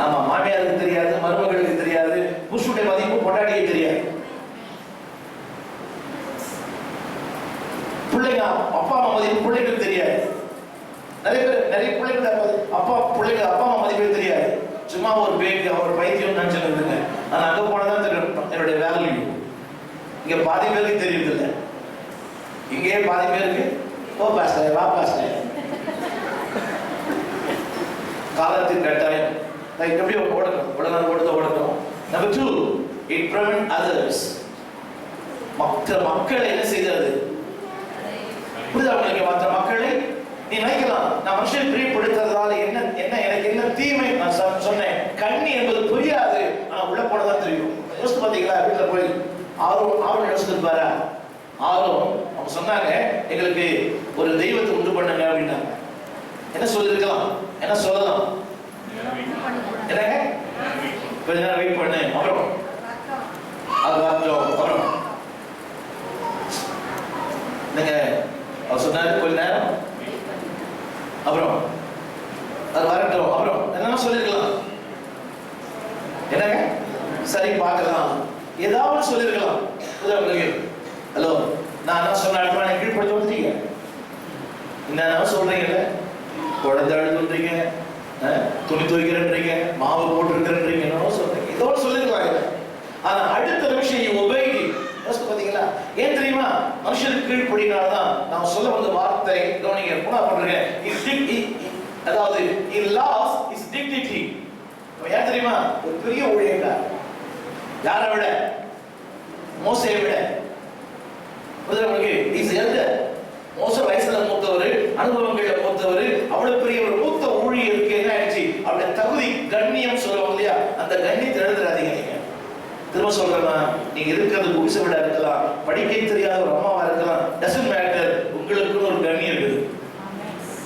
Speaker 1: ஆமா, மாமியாருக்கு தெரியாது, மருமகளுக்கு தெரியாது, புருஷனுடைய மதிப்பு பொண்டாட்டியே தெரியாது. பிள்ளைங்க அப்பா அம்மா மதிப்பு பிள்ளைங்களுக்கு தெரியாது. நிறைய பிள்ளைங்க அப்பா அம்மா மதிப்பே தெரியாது. சும்மா ஒரு பேக்கு அவர் பைத்தியம் நினைச்சுருந்துங்க. ஆனா அங்க போனதான் தெரியும் என்னுடைய வேல்யூ. இங்க பாதி பேருக்கு தெரியுது இல்லை, இங்கேயே பாதி பேருக்கு ஓ பாஸ்டர் வா பாஸ்டர் காலத்தின் கட்டாயம். எப்படி ஓடணும், ஓடணும். Number 2, it prevent others. மற்ற மக்களை என்ன செய்கிறது? புரியுதா உங்களுக்கு? மற்ற மக்களை நீ நினைக்கலாம், நான் மனுஷனை பிரியப்படுத்துறதால எனக்கு என்ன தீமை. நான் சொன்னேன், கண்ணி என்பது புரியாது, ஆனா உள்ள போனதான் தெரியும். யோசித்து பாத்தீங்களா? வீட்டுல போய் ஆர்வம் யோசிச்சிருப்பாரா? அவங்க சொன்னாங்க, எங்களுக்கு ஒரு தெய்வத்தை உண்டு பண்ணுங்க அப்படின்னாங்க. என்ன சொல்லிருக்கலாம், என்ன சொல்லலாம்? என்னங்க, கொஞ்ச நேரம் வெயிட் பண்ணு, அப்புறம் நீங்க அவர் சொன்னாரு கொஞ்ச நேரம், அப்புறம் அது வரட்டும், அப்புறம் என்ன சொல்லிருக்கலாம்? என்னங்க, சரி பார்க்கலாம், ஏதாவது சொல்லிருக்கலாம். ஹலோ, நான் என்ன சொன்ன கீழ்படுத்த வந்துட்டீங்க, என்ன சொல்றீங்கல்ல, குழந்தை அழுதுன்றீங்க, துணி துவைக்கிறேன்றீங்க, மாவு போட்டுருக்கிறேன்றீங்க, என்னவோ சொல்றீங்க, ஏதோ சொல்லிருக்கலாம். ஆனா அடுத்த நிமிஷம் பாத்தீங்களா? ஏன் தெரியுமா? மனுஷனுக்கு கீழ்ப்படினால்தான் நாம் சொல்ல வந்த வார்த்தை வார்த்தை கவனிங்க. மூணா பண்றீங்க. அதாவது he lost his dignity. யார் தெரியுமா? ஒரு பெரிய ஊழியக்காரர். யாரை விட? மோசேயை விட. உங்களுக்கு இஸ் எல்டர். மோசே வயசுல மூத்தவர், அனுபவங்கள்ல மூத்தவர், அவ்வளவு பெரிய ஒரு மூத்த ஊழியருக்கு என்ன ஆயிடுச்சு? அவருடைய தகுதி கண்ணியம் சொல்லுவோம் இல்லையா, அந்த கண்ணியத்தை எழுதுறாதீங்க. நீங்க திரும்ப சொல்றேன்னா, நீங்க இருக்கிறது குடிசை விட இருக்கலாம், படிக்க தெரியாத ஒரு அம்மாவா இருக்கலாம், டசன்ட் மேட்டர். உங்களுக்குன்னு ஒரு கண்ணியம் இருக்குது.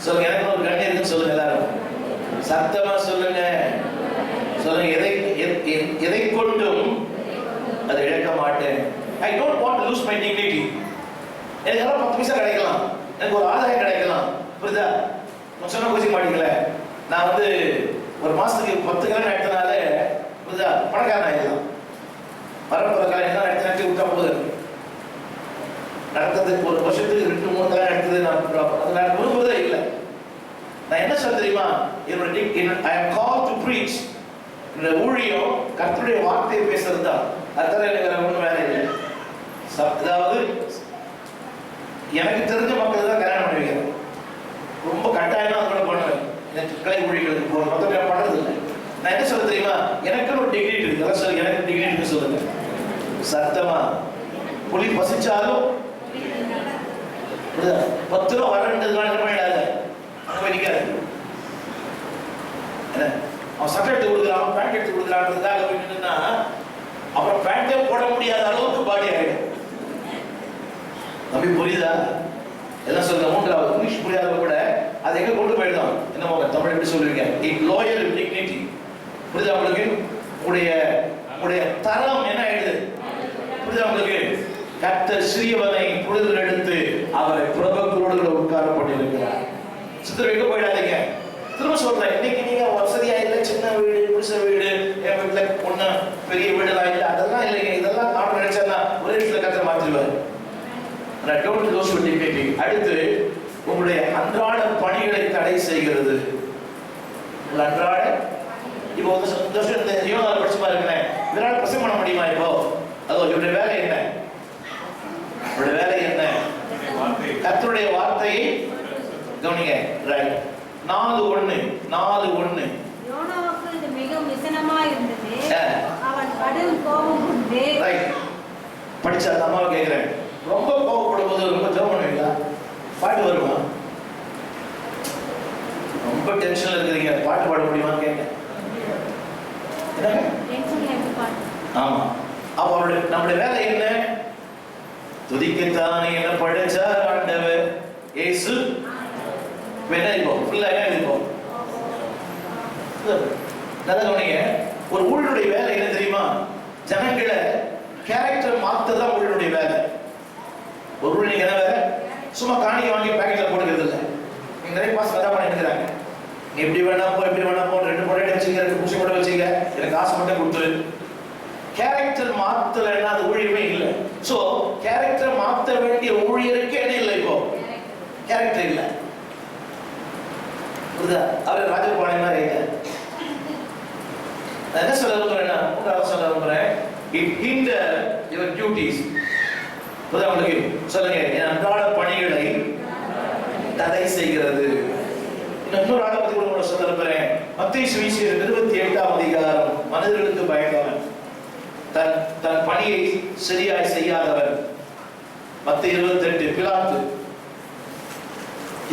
Speaker 1: சொல்லுங்க, எனக்கு ஒரு கண்ணியம் இருக்குன்னு சொல்லுங்க எல்லாரும். சத்தமா சொல்லுங்க. சொல்லுங்க, எதை கொண்டும் அதை இழக்க மாட்டேன். I don't want to lose my dignity. எனக்கு 10 பைசா கிடைக்கலாம், எனக்கு ஒரு ஆதாயம் கிடைக்கலாம், புரியுதா? சொன்ன கோச்சிக்க மாட்டீங்களே. நான் ஒரு மாசத்துக்கு 10 கல்யாணம் எடுத்தனால புரியுதா, பணக்காரன் ஆகிடலாம். வரப்போற கல்யாணம் எடுத்து விட்டா போதும். நடக்கிறதுக்கு ஒரு வருஷத்துக்கு 2-3 கல்யாணம் எடுத்தது நான் விரும்புவதே இல்லை. நான் என்ன சொல்ல தெரியுமா? I am called to preach. இந்த ஊழியம் கர்த்தருடைய வார்த்தையை பேசுறது தான். அத்தனை எனக்கு ஒன்றும் வேலை இல்லை. அதாவது எனக்கு தெரிஞ்ச மக்கள் தான் கல்யாணம் பண்ணி வைக்கிறேன். ரொம்ப கட்டாயமா அது கூட பண்ணுவேன். எனக்கு கிளை ஊழியர்களுக்கு போகிற மொத்தம் நான் பண்ணுறது இல்லை. நான் என்ன சொல்ல தெரியுமா? எனக்குன்னு ஒரு டிகிரி இருக்கு. அதான் சொல்லி எனக்கு டிகிரி இருக்கு சொல்லுங்க சத்தமா. புலி பசிச்சாலும் 10 ரூபா வரன்றதுனால என்ன பண்ணிடாத, அங்கே போய் நிற்காது. என்ன அவன் சட்டை எடுத்து கொடுக்குறான், பேண்ட் எடுத்து கொடுக்குறான்றதுக்காக போய் நின்றுன்னா அப்புறம் பேண்டே போட முடியாத அளவுக்கு பாடி ஆகிடும். தம்பி புரியுதா? எல்லாம் சொல்ற மூன்றாவது இங்கிலீஷ் புரியாத கூட அதை எங்க கொண்டு போயிடலாம். என்ன தமிழ் எப்படி சொல்லுவீங்க? Loyal dignity. புரியுதா உங்களுக்கு? உங்களுடைய தரம் என்ன ஆயிடுது? புரியுதா உங்களுக்கு? கர்த்தர் சிறியவனை பொழுது எடுத்து அவரை பிரபுக்களோடு உட்கார பண்ணியிருக்கிறார். சித்தர் எங்க போயிடாதீங்க. திரும்ப சொல்றேன், இன்னைக்கு நீங்க வசதியா இல்லை, சின்ன வீடு, குடிசை வீடு, என் வீட்டுல பொண்ணு பெரிய வீடுலாம் இல்லை, அதெல்லாம் இல்லைங்க. இதெல்லாம் நான் நினைச்சேன்னா ஒரே இடத்துல கர்த்தர் மாத்திடுவார். அடுத்து உங்களுடைய அன்றாட பணிகளை தடை செய்கிறது. அன்றாட இப்போ இந்த யோகா படிச்சு பாருங்க, இதனால பிரசவம் பண்ண முடியுமா? இப்போ அதோ இவருடைய வேலை என்ன? இவருடைய வேலை என்ன? கர்த்தருடைய வார்த்தையை கவனிங்க. ரைட். 4:1
Speaker 2: யோனாவுக்கு இது மிகவும் விசனமாய் இருந்தது. அவன் கடும் கோபம் கொண்டு.
Speaker 1: ரைட். படிச்ச அந்த அம்மாவை கேட்கிறேன், ரொம்ப கோபப்படும் போது ரொம்ப ஜெபம் பண்ணுவீங்களா? பாட்டு வருமா? ரொம்ப டென்ஷன்ல இருக்கிறீங்க, பாட்டு பாட முடியுமான்னு கேட்டேன். ஆமா. அப்ப நம்முடைய வேலை என்ன? துதிக்கத்தானே என்ன படைச்சார் ஆண்டவர் இயேசு. என்ன இருக்கும்? ஃபுல்லா என்ன இருக்கும்? நல்லா கவனிங்க. ஒரு ஊழியருடைய வேலை என்ன தெரியுமா? ஜனங்களை கேரக்டர் மாத்ததான் ஊழியருடைய வேலை. ஒரு ஊழியர் என்ன வேலை? சும்மா காணிக்கை வாங்கி பேக்கெட்ல போட்டுக்கிறது இல்லை. நீங்க நிறைய பாஸ் தான் பண்ணிக்கிறாங்க. நீ எப்படி வேணா போ, எப்படி வேணா போ, 2 பொண்ணு வச்சுக்க, 2 பூச்சி கூட வச்சுக்க, எனக்கு காசு மட்டும் கொடுத்துரு. கேரக்டர் மாத்தலைன்னா அது ஊழியமே இல்லை. சோ கேரக்டர் மாத்த வேண்டிய ஊழியருக்கு என்ன இல்லை? இப்போ கேரக்டர் இல்லை. அவர் ராஜபாணி மாதிரி இல்லை. நான் என்ன சொல்ல விரும்புறேன்னா, மூன்றாவது சொல்ல விரும்புறேன், இட் ஹிண்டர் யுவர் டியூட்டிஸ். உங்களுக்கு சொல்லுங்க, என் அன்றாட பணிகளை தடை செய்கிறது. இன்னொரு ஆளை பத்தி கூட சொல்ல விரும்புறேன். மத்தேயு சுவிசேஷம் 28ஆம் அதிகாரம். மனிதர்களுக்கு பயந்தவன், தன் பணியை சரியாய் செய்யாதவன். மத்தேயு 28. பிலாத்து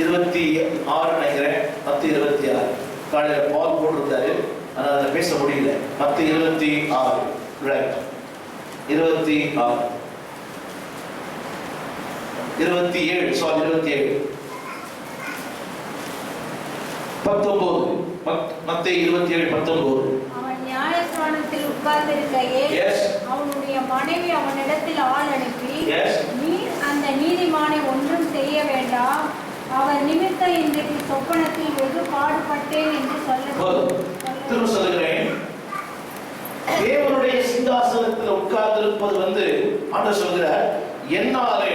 Speaker 1: 26 நினைக்கிறேன். மத்தேயு 26 காலையில பால் போட்டிருந்தாரு, ஆனால் அதை பேச முடியல. மத்தேயு 26 ரைட். 26 27 சாரி 27 19 மத்தேயு 27:19.
Speaker 2: அவன் நியாயஸ்தானத்தில் உட்கார்ந்திருக்கையே அவனுடைய மனைவி அவனிடத்தில் ஆள் அனுப்பி, நீர் அந்த நீதிமானை ஒன்றும் செய்ய வேண்டாம், அவர் நிமித்தம் இன்றைக்கு சொப்பனத்தில் வெகு பாடுபட்டேன் என்று
Speaker 1: சொல்லுகிறேன். தேவனுடைய சிங்காசனத்தில் உட்கார்ந்திருப்பது ஆண்டவர் சொல்கிறார், என்னாலே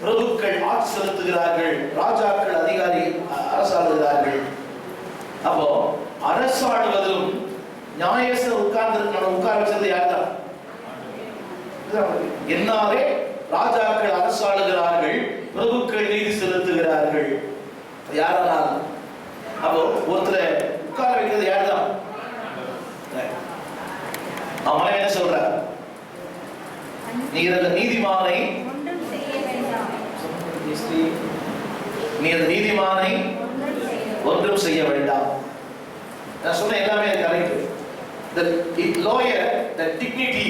Speaker 1: பிரபுக்கள் ஆட்சி செலுத்துகிறார்கள், ராஜாக்கள் அதிகாரி அரசாளுகிறார்கள். அப்போ அரசாடுவதும் நியாயச உட்கார வச்சது யார்தான்? என்னாலே ராஜாக்கள் அரசாளுகிறார்கள், பிரபுக்கள் நீதி செலுத்துகிறார்கள். யாராலும். அப்போ ஒருத்தரை உட்கார வைக்கிறது யார் தான்? அவன் என்ன சொல்ற? நீ அந்த நீதிமானை நீ அந்த நீதிமானை ஒன்றும் செய்ய வேண்டாம். நான் சொன்ன எல்லாமே correct. the lawyer, the dignity,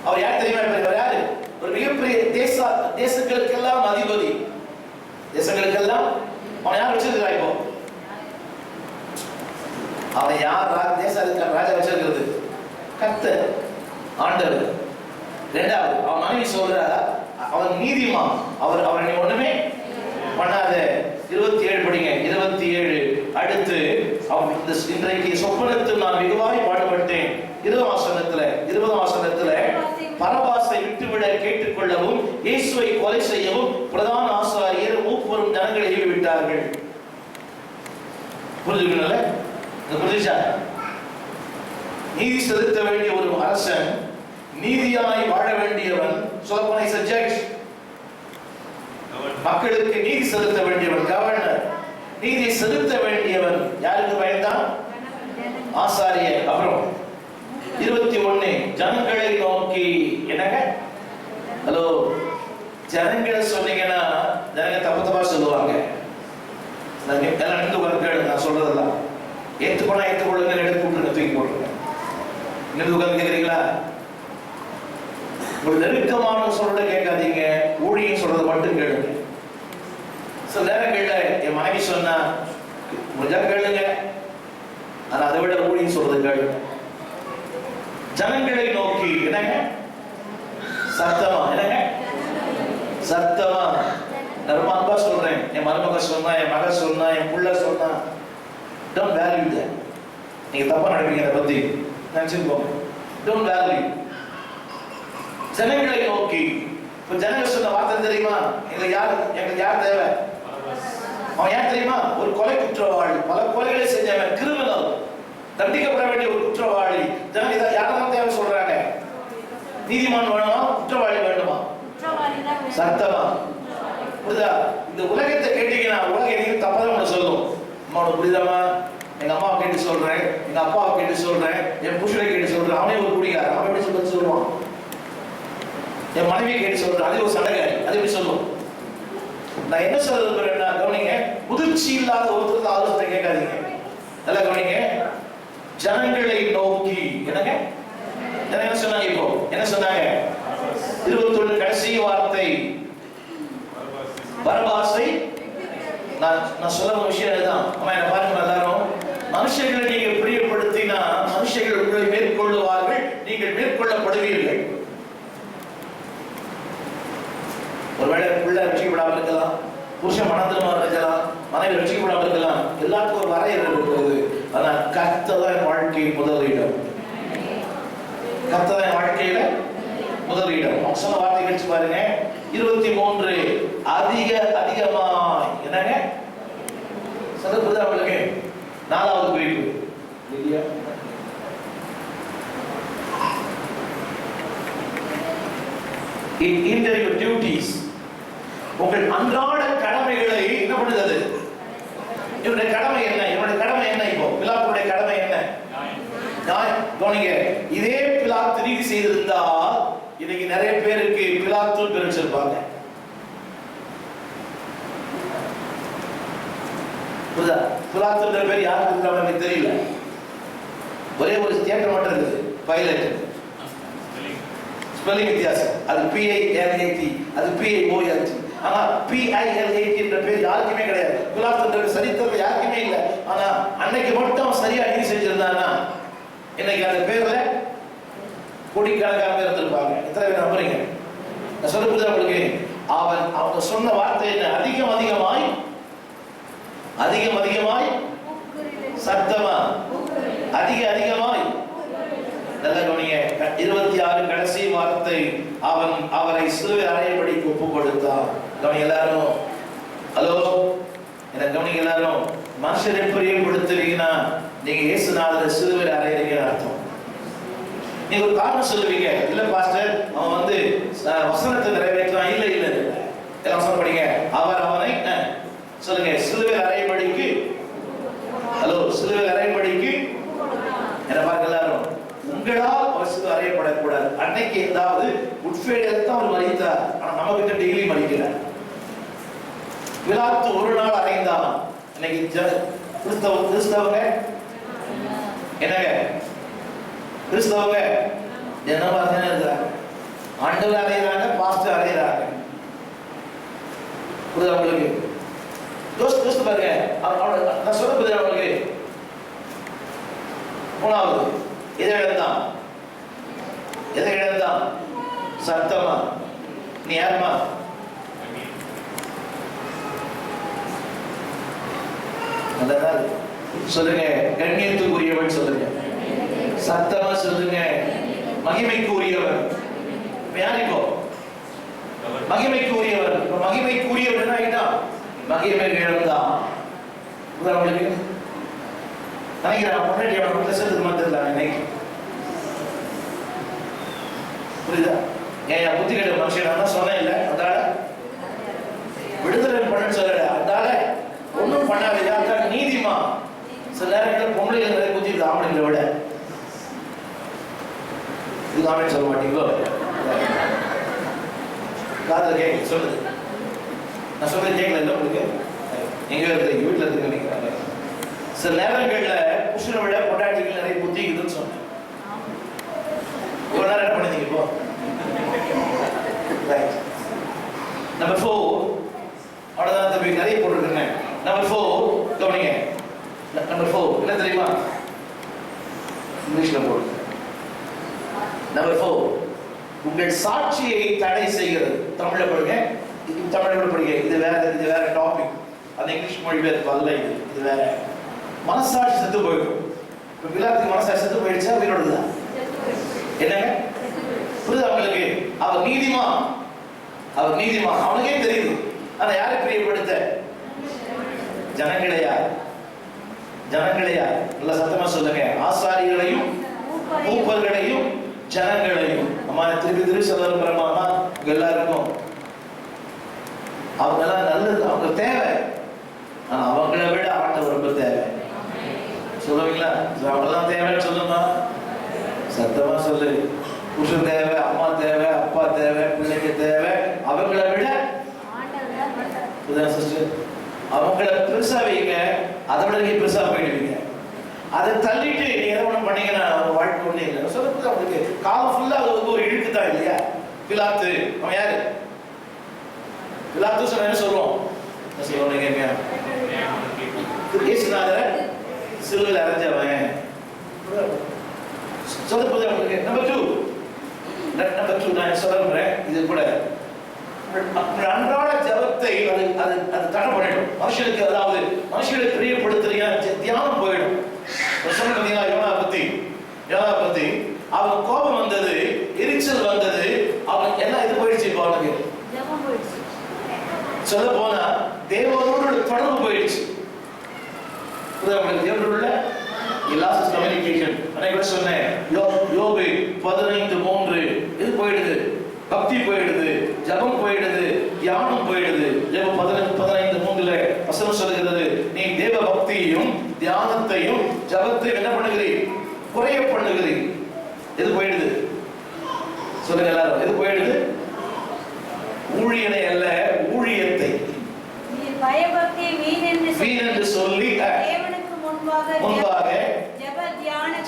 Speaker 1: அவர் யார் தெரியுமா? இவர் யாரு? ஒரு மிகப்பெரிய தேசங்களுக்கெல்லாம் அதிபதி. தேசங்களுக்கெல்லாம் அவன் யார் வச்சிருக்கிறா? இப்போ அவன் யார் தேசத்துக்கு ராஜா வச்சிருக்கிறது? கர்த்தர், ஆண்டவர். ரெண்டாவது அவன் மனைவி சொல்ற அவன் நீதிமான். அவர் நீ ஒண்ணுமே பண்ணாத. 27 படிங்க. 27 அடுத்து அவன் இன்றைக்கு சொப்பனத்தில் நான் மிகுவாய் பாடுபட்டேன். 20 வசனத்துல பரபாசை விட்டுவிட கேட்டுக்கொள்ளவும் இயேசுவை கொலை செய்யவும் பிரதான ஆசாரியர் மூப்பரும் ஜனங்களை ஏவி விட்டார்கள். புரிஞ்சுக்கணும்ல? புரிஞ்சா? நீதி செலுத்த வேண்டிய ஒரு அரசன், நீதியாய் வாழ வேண்டியவன், சொல்லப்போனா இஸ் a judge, மக்களுக்கு நீதி செலுத்த வேண்டியவன், கவர்னர், நீதி செலுத்த வேண்டியவன். யாருக்கு பயந்தான்? ஆசாரியர். அப்புறம் 21 ஜனங்களை நோக்கி, என்னங்க? ஹலோ, ஜனங்களை சொன்னீங்கன்னா ஜனங்க தப்பா சொல்லுவாங்க. எல்லாம் நின்று உட்கார்ந்து நான் சொல்றதெல்லாம் ஏத்துக்கொள்ளா ஏத்துக்கொள்ளுங்க, எடுத்து விட்டுருங்க, தூக்கி போட்டுருங்க. நின்று உட்கார்ந்து கேட்குறீங்களா? ஒரு நெருக்கமான சொல்றத கேட்காதீங்க, ஊழியம் சொல்றதை மட்டும் கேளுங்க. சில நேரங்கள்ல என் மனைவி சொன்னா முடிஞ்சா கேளுங்க, ஆனா அதை விட ஊழியம் சொல்றது கேளுங்க. ஜனங்களை நோக்கி, என்னங்க? சத்தமா, என்னங்க? சத்தமா. நான் ரொம்ப அன்பா சொல்றேன். என் மருமக சொன்னா, என் மக சொன்னா, என் புள்ள சொன்னா, don't value that. நீங்க தப்பா நினைப்பீங்க அதை பத்தி நினைச்சுக்கோங்க. don't value. ஜனங்களை நோக்கி. இப்ப ஜனங்கள் சொன்ன வார்த்தை தெரியுமா? எங்களுக்கு யார் தேவை? அவன் யார் தெரியுமா? ஒரு கொலை குற்றவாளி, பல கொலைகளை செஞ்சவன், கிரிமினல், தண்டிக்கப்பட வேண்டிய ஒரு குற்றவாளி. ஜனங்க யாரெல்லாம் தேவை சொல்றாங்க? நீதிமான் வேணுமா? குற்றவாளி வேணுமா? சத்தமா. புரியுதா? இந்த உலகத்தை கேட்டீங்கன்னா உலகம் எதையும் தப்பாதான் சொல்லும். அம்மாவோட புரியுதாமா? எங்க அம்மாவை கேட்டு சொல்றேன், எங்க அப்பாவை கேட்டு சொல்றேன், என் புருஷனை கேட்டு சொல்றேன், அவனே ஒரு குடிகாரன், அவன் எப்படி சொல்லுவான்? என் மனைவியை கேட்டு சொல்றேன், அது ஒரு சண்டைக்காரி, அது எப்படி சொல்லும்? நான் என்ன சொல்ல விரும்புறேன்னா, கவனிங்க, முதிர்ச்சி இல்லாத ஒருத்தர் ஆலோசனை கேட்காதீங்க. நல்லா கவனிங்க. ஜனங்களை நோக்கி, என்னங்க? என்ன சொன்னாங்க? இப்போ என்ன சொன்னாங்க? 21 கடைசி வார்த்தை, பரபாசை. நான் சொல்ல விஷயம் இதுதான். அம்மா என்ன பாருங்க எல்லாரும், மனுஷர்களை நீங்கள் பிரியப்படுத்தினா மனுஷர்கள் உங்களை மேற்கொள்ளுவார்கள், நீங்கள் மேற்கொள்ளப்படுவீர்கள். ஒருவேளை பிள்ளை ரட்சிக்கப்படாமல் இருக்கலாம், புருஷன் மனதிரமாக இருக்கலாம், மனைவி ரட்சிக்கப்படாமல் இருக்கலாம். எல்லாத்துக்கும் ஒரு வரையறை இருக்கிறது. ஆனால் கர்த்தர் வாழ்க்கையில் முதலிடம். கர்த்தர் வாழ்க்கையில முதலிடம். சொன்ன வார்த்தை கழிச்சு பாருங்க. 23 அதிகமாய், என்னங்க? சொல்ல புரியுதா உங்களுக்கு? 4வது குறிப்பு இல்லையா? in your duties, உங்கள் அன்றாட கடமைகளை என்ன பண்ணுது? இவருடைய கடமை என்ன? இவருடைய கடமை என்ன? இப்போ பிலாத்துடைய கடமை என்ன? கவனிங்க. இதே பிலாத்து நீதி செய்திருந்தால் இன்னைக்கு நிறைய பேருக்கு பிலாத்து பிரிச்சிருப்பாங்க. பிலாத்துன்ற பேர் யாருக்கு இருக்கிறாங்க எனக்கு தெரியல. ஒரே ஒரு தியேட்டர் மட்டும் இருக்குது, பைலட். ஸ்பெல்லிங் வித்தியாசம். அது PILAT, அது PIOLT. ஆனா PILAT என்ற பேர் யாருக்குமே கிடையாது. பிலாத்துன்ற சரித்திரம் யாருக்குமே இல்லை. ஆனா அன்னைக்கு மட்டும் சரியா நீதி செஞ்சிருந்தான்னா இன்னைக்கு அந்த பேர்ல கோடிக்கணக்கான பேர் இருந்திருப்பாங்க. எத்தனை பேர் நம்புறீங்க? நான் சொல்ல புரியுதா உங்களுக்கு? அவங்க சொன்ன வார்த்தை என்ன? அதிகமாய் சத்தமா, அதிகமாய். நல்ல கவனிங்க. 26 கடைசி வார்த்தை, அவரை சிலுவை அறையபடிக்கு ஒப்பு கொடுத்தான். கவனிங்க எல்லாரும். ஹலோ, என்ன கவனிங்க எல்லாரும். மனுஷரை பிரியப்படுத்துறீங்கன்னா நீங்க இயேசுநாதரை சிலுவை அறையறீங்கன்னு அர்த்தம். நீங்க ஒரு காரணம் சொல்லுவீங்க, இல்ல பாஸ்டர் அவன் வந்து வசனத்தை நிறைவேற்றான். இல்ல எல்லாம் வசனம் படிங்க. அவனை சொல்லுங்க, சிலுவை அறையபடி உங்களால் அவர் சிலுவை அறையப்படக்கூடாது. அன்னைக்கு ஏதாவது உட்ஃபேடில் தான் அவர் மறித்தார். ஆனா நம்ம கிட்ட டெய்லி மறிக்கிறார். பிலாத்து ஒரு நாள் அறைந்தான். இன்னைக்கு கிறிஸ்தவங்க என்னங்க, கிறிஸ்தவங்க என்ன மாதிரி இருக்கிறாங்க. ஆண்டவர் அறையிறாங்க, பாஸ்டர் அறையிறாங்க. புரியுதா உங்களுக்கு? யோசிச்சு பாருங்க. நான் சொல்ல புரியுதா உங்களுக்கு? மூணாவது எதை இழந்தான்? சத்தமா? நீ யாருமா? சொல்லுங்க. கண்ணியத்துக்குரியவன் சொல்லுங்க. சத்தமா சொல்லுங்க. மகிமைக்குரியவன். யார் இப்போ? மகிமைக்குரியவன். மகிமைக்குரியவன் என்ன ஆயிட்டான்? மகிமை இழந்தான். உங்களுக்கு நினைக்கிறேன் முன்னாடி அவன் பேசுறதுக்கு மாத்திரலாம் இன்னைக்கு. புரியுதா? ஏன் புத்தி கேட்ட மனுஷன் தான் சொன்னேன் இல்லை, அதால விடுதலை பண்ணு சொல்லல, அதால ஒன்றும் பண்ணாது. அதான் நீதிமா. சில நேரங்களில் பொம்பளைகள் நிறைய குத்திருக்கு ஆம்பளைங்களை விட. இது ஆமே சொல்ல மாட்டீங்களோ? காதல் கேட்க சொல்லுது. நான் சொல்றது கேட்கல இல்லை உங்களுக்கு? எங்க இருக்கு? வீட்டில் இருக்கு நினைக்கிறாங்க. சில நேரங்கள்ல புருஷனை விட பொண்டாட்டிகள் நிறைய புத்திக்குதுன்னு சொன்னேன். இவ்வளவு நேரம் என்ன பண்ணீங்க இப்போ? நம்பர் 4 அவ்வளவுதான் தம்பி, நிறைய போட்டிருக்கேன். நம்பர் 4 கவனிங்க. நம்பர் 4 என்ன தெரியுமா? இங்கிலீஷ்ல போடுங்க. நம்பர் 4 உங்கள் சாட்சியை தடை செய்கிறது. தமிழ்ல படிங்க. தமிழ்ல படிங்க. இது வேற டாபிக். அந்த இங்கிலீஷ் மொழிபெயர்ப்பு அல்ல. இது வேற. மனசாட்சி செத்து போயிடும். இப்ப பிலாத்துக்கு மனசாட்சி செத்து போயிடுச்சா? உயிரோடுதான். என்னங்க புரியுது உங்களுக்கு? அவர் நீதிமான். அவனுக்கே தெரியுது. ஆனா யாரை பிரியப்படுத்த? ஜனங்களையா? நல்ல சத்தமா சொல்லுங்க. ஆசாரிகளையும் மூப்பர்களையும் ஜனங்களையும். அம்மா திருப்பி சொல்ல பிரமாமா எல்லாருக்கும் அவங்க எல்லாம் நல்லது, அவங்க தேவை. ஆனா அவங்களை விட ஆண்டவர் ரொம்ப தேவை. சொல்லுவீங்களா? அவங்கெல்லாம் தேவைன்னு சொல்லுமா? சத்தமா சொல்லு. புருஷன் தேவை, அம்மா தேவை, அப்பா தேவை, பிள்ளைங்க தேவை. அவங்கள விட அவங்கள பெருசா வைங்க. அதை விட நீங்க பெருசா போயிடுவீங்க. அதை தள்ளிட்டு நீ எதை ஒண்ணு பண்ணீங்கன்னா வாழ்க்கை ஒண்ணு இல்லை. சொல்லுறது அவங்களுக்கு காலம் ஃபுல்லா அது வந்து ஒரு இழுக்கு தான் இல்லையா? பிலாத்து அவன் யாரு? பிலாத்து சொன்ன என்ன சொல்லுவோம்? என்ன சொல்லுவோம் நீங்க? இயேசுநாதரை சிலுவையில் அறைஞ்சவன். சொல்லுறது அவங்களுக்கு. நம்பர் 2 நான் சொல்றேன். இது கூட அன்றாட ஜபத்தை அது தடை பண்ணிடும் மனுஷனுக்கு. அதாவது மனுஷனுக்கு பிரியப்படுத்துறீங்க தியானம் போயிடும். சொன்ன யோனா பத்தி அவன் கோபம் வந்தது, எரிச்சல் வந்தது, அவன் எல்லாம் இது போயிடுச்சு. இப்போ அவனுக்கு சொல்ல போனா தேவனோட தொடர்பு போயிடுச்சு. தேவனோட கம்யூனிகேஷன். அன்னைக்கு சொன்னேன் யோபு 15:3 இது போயிடுது. பக்தி போயிடுது, ஜபம் போயிடுது, தியானம் போயிடுது. யோபு 15:3 வசனம் சொல்லுகிறது, நீ தேவ பக்தியையும் தியானத்தையும் ஜபத்தையும் என்ன பண்ணுகிறீர்? குறைய பண்ணுகிறீர். எது போயிடுது? சொல்லுங்க எல்லாரும். எது போயிடுது? ஊழியனை அல்ல, ஊழியத்தை.
Speaker 2: பயபக்தியை வீண் என்று சொல்லி தேவனுக்கு முன்பாக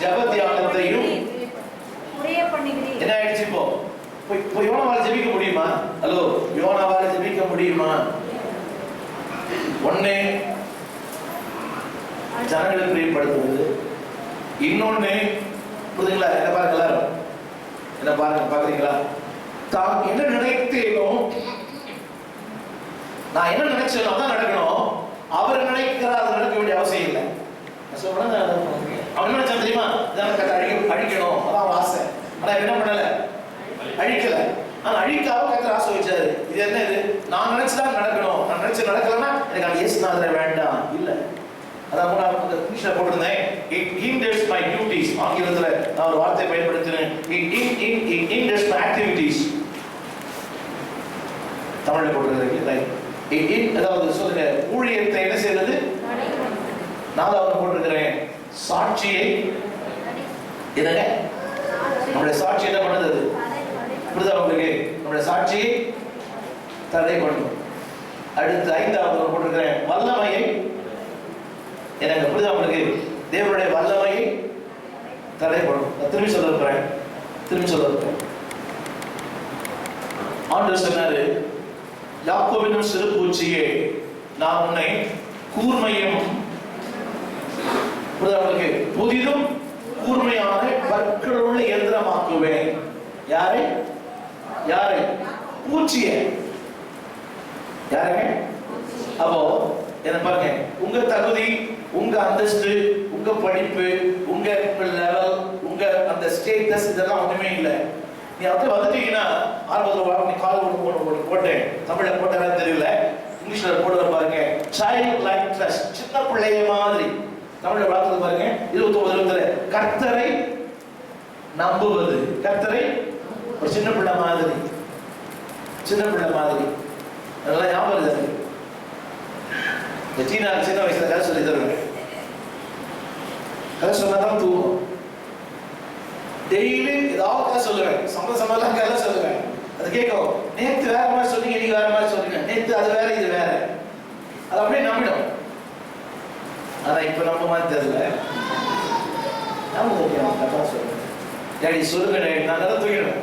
Speaker 2: ஜப தியானத்தையும் குறைய பண்ணுகிறீர். என்ன ஆயிடுச்சு இப்போ? யோனாவால ஜெபிக்க முடியுமா? ஹலோ, யோனாவால ஜெபிக்க முடியுமா? ஒண்ணு ஜனங்களை பிரியப்படுத்துவது, இன்னொன்னு புரியுதுங்களா? என்ன பாருங்க எல்லாரும், என்ன பாருங்க, பாக்குறீங்களா? தான் என்ன நினைத்தேனோ, நான் என்ன நினைச்சேனோ அதான் நடக்கணும். அவர் நினைக்கிறார், அது நடக்க வேண்டிய அவசியம் இல்லை. அவன் என்ன நினைச்சான் தெரியுமா? அழிக்கணும், அதான் அவன் ஆசை. ஆனா என்ன பண்ணல, அழிக்கல. ஆனா அழிக்காம கர்த்தர் ஆசை வச்சாரு. இது என்ன? இது நான் நினைச்சுதான் நடக்கணும். நான் நினைச்சு நடக்கலன்னா எனக்கு அந்த இயேசுநாதரை வேண்டாம் இல்ல. அதான் கூட இங்கிலீஷ்ல போட்டிருந்தேன், it hinders my duties. ஆங்கிலத்துல நான் ஒரு வார்த்தை பயன்படுத்தினேன், it hinders my activities. தமிழ்ல போட்டிருக்கேன். அதாவது சொல்லுங்க, ஊழியத்தை என்ன செய்யறது? நாலாவது போட்டிருக்கிறேன், சாட்சியை என்னங்க
Speaker 1: நம்முடைய சாட்சி என்ன பண்ணுது? புரியுதா உங்களுக்கு? நம்முடைய சாட்சி தடை பண்ணும். அடுத்து 5வது போட்டிருக்கிறேன், வல்லமையை. எனக்கு புரியுதா உங்களுக்கு? தேவனுடைய வல்லமையை தடை பண்ணும். திரும்பி சொல்ல இருக்கிறேன். ஆண்டவர் சொன்னாரு, யாக்கோபின் சிறு பூச்சியே, நான் உன்னை கூர்மையும் புதிதும் கூர்மையான பற்களுள்ள இயந்திரமாக்குவேன். யாரை? பூச்சிய. யாருங்க? அப்போ என்ன பாருங்க, உங்க தகுதி, உங்க அந்தஸ்து, உங்க படிப்பு, உங்க லெவல், உங்க அந்த ஸ்டேட்டஸ் இதெல்லாம் ஒண்ணுமே இல்லை. நீ அப்படியே வந்துட்டீங்கன்னா ஆரம்பத்தில் நீ கால் போட்டேன், தமிழ்ல போட்டதா தெரியல, இங்கிலீஷ்ல போடுற பாருங்க, சைல்ட் லைக் ட்ரஸ்ட், சின்ன பிள்ளைய மாதிரி. தமிழ்ல வளர்த்தது பாருங்க 29 கர்த்தரை நம்புவது. கர்த்தரை ஒரு சின்ன பிள்ளை மாதிரி, அதெல்லாம் ஞாபகம் இருக்கு. இந்த சின்ன வயசுல கதை சொல்லி தருவேன். கதை சொன்னாதான் தூங்கும். டெய்லி ஏதாவது கதை சொல்லுவேன், சம்பந்தம் கதை சொல்லுவேன். அது கேட்கும், நேற்று வேற மாதிரி சொன்னீங்க, நீங்க வேற மாதிரி சொன்னீங்க, நேற்று அது வேற இது வேற. அது அப்படியே நம்பிடும். ஆனா இப்ப நம்ம மாதிரி தெரியல. டேடி சொல்லுங்க டேடி, நான் நல்லா தூங்கிடுவேன்.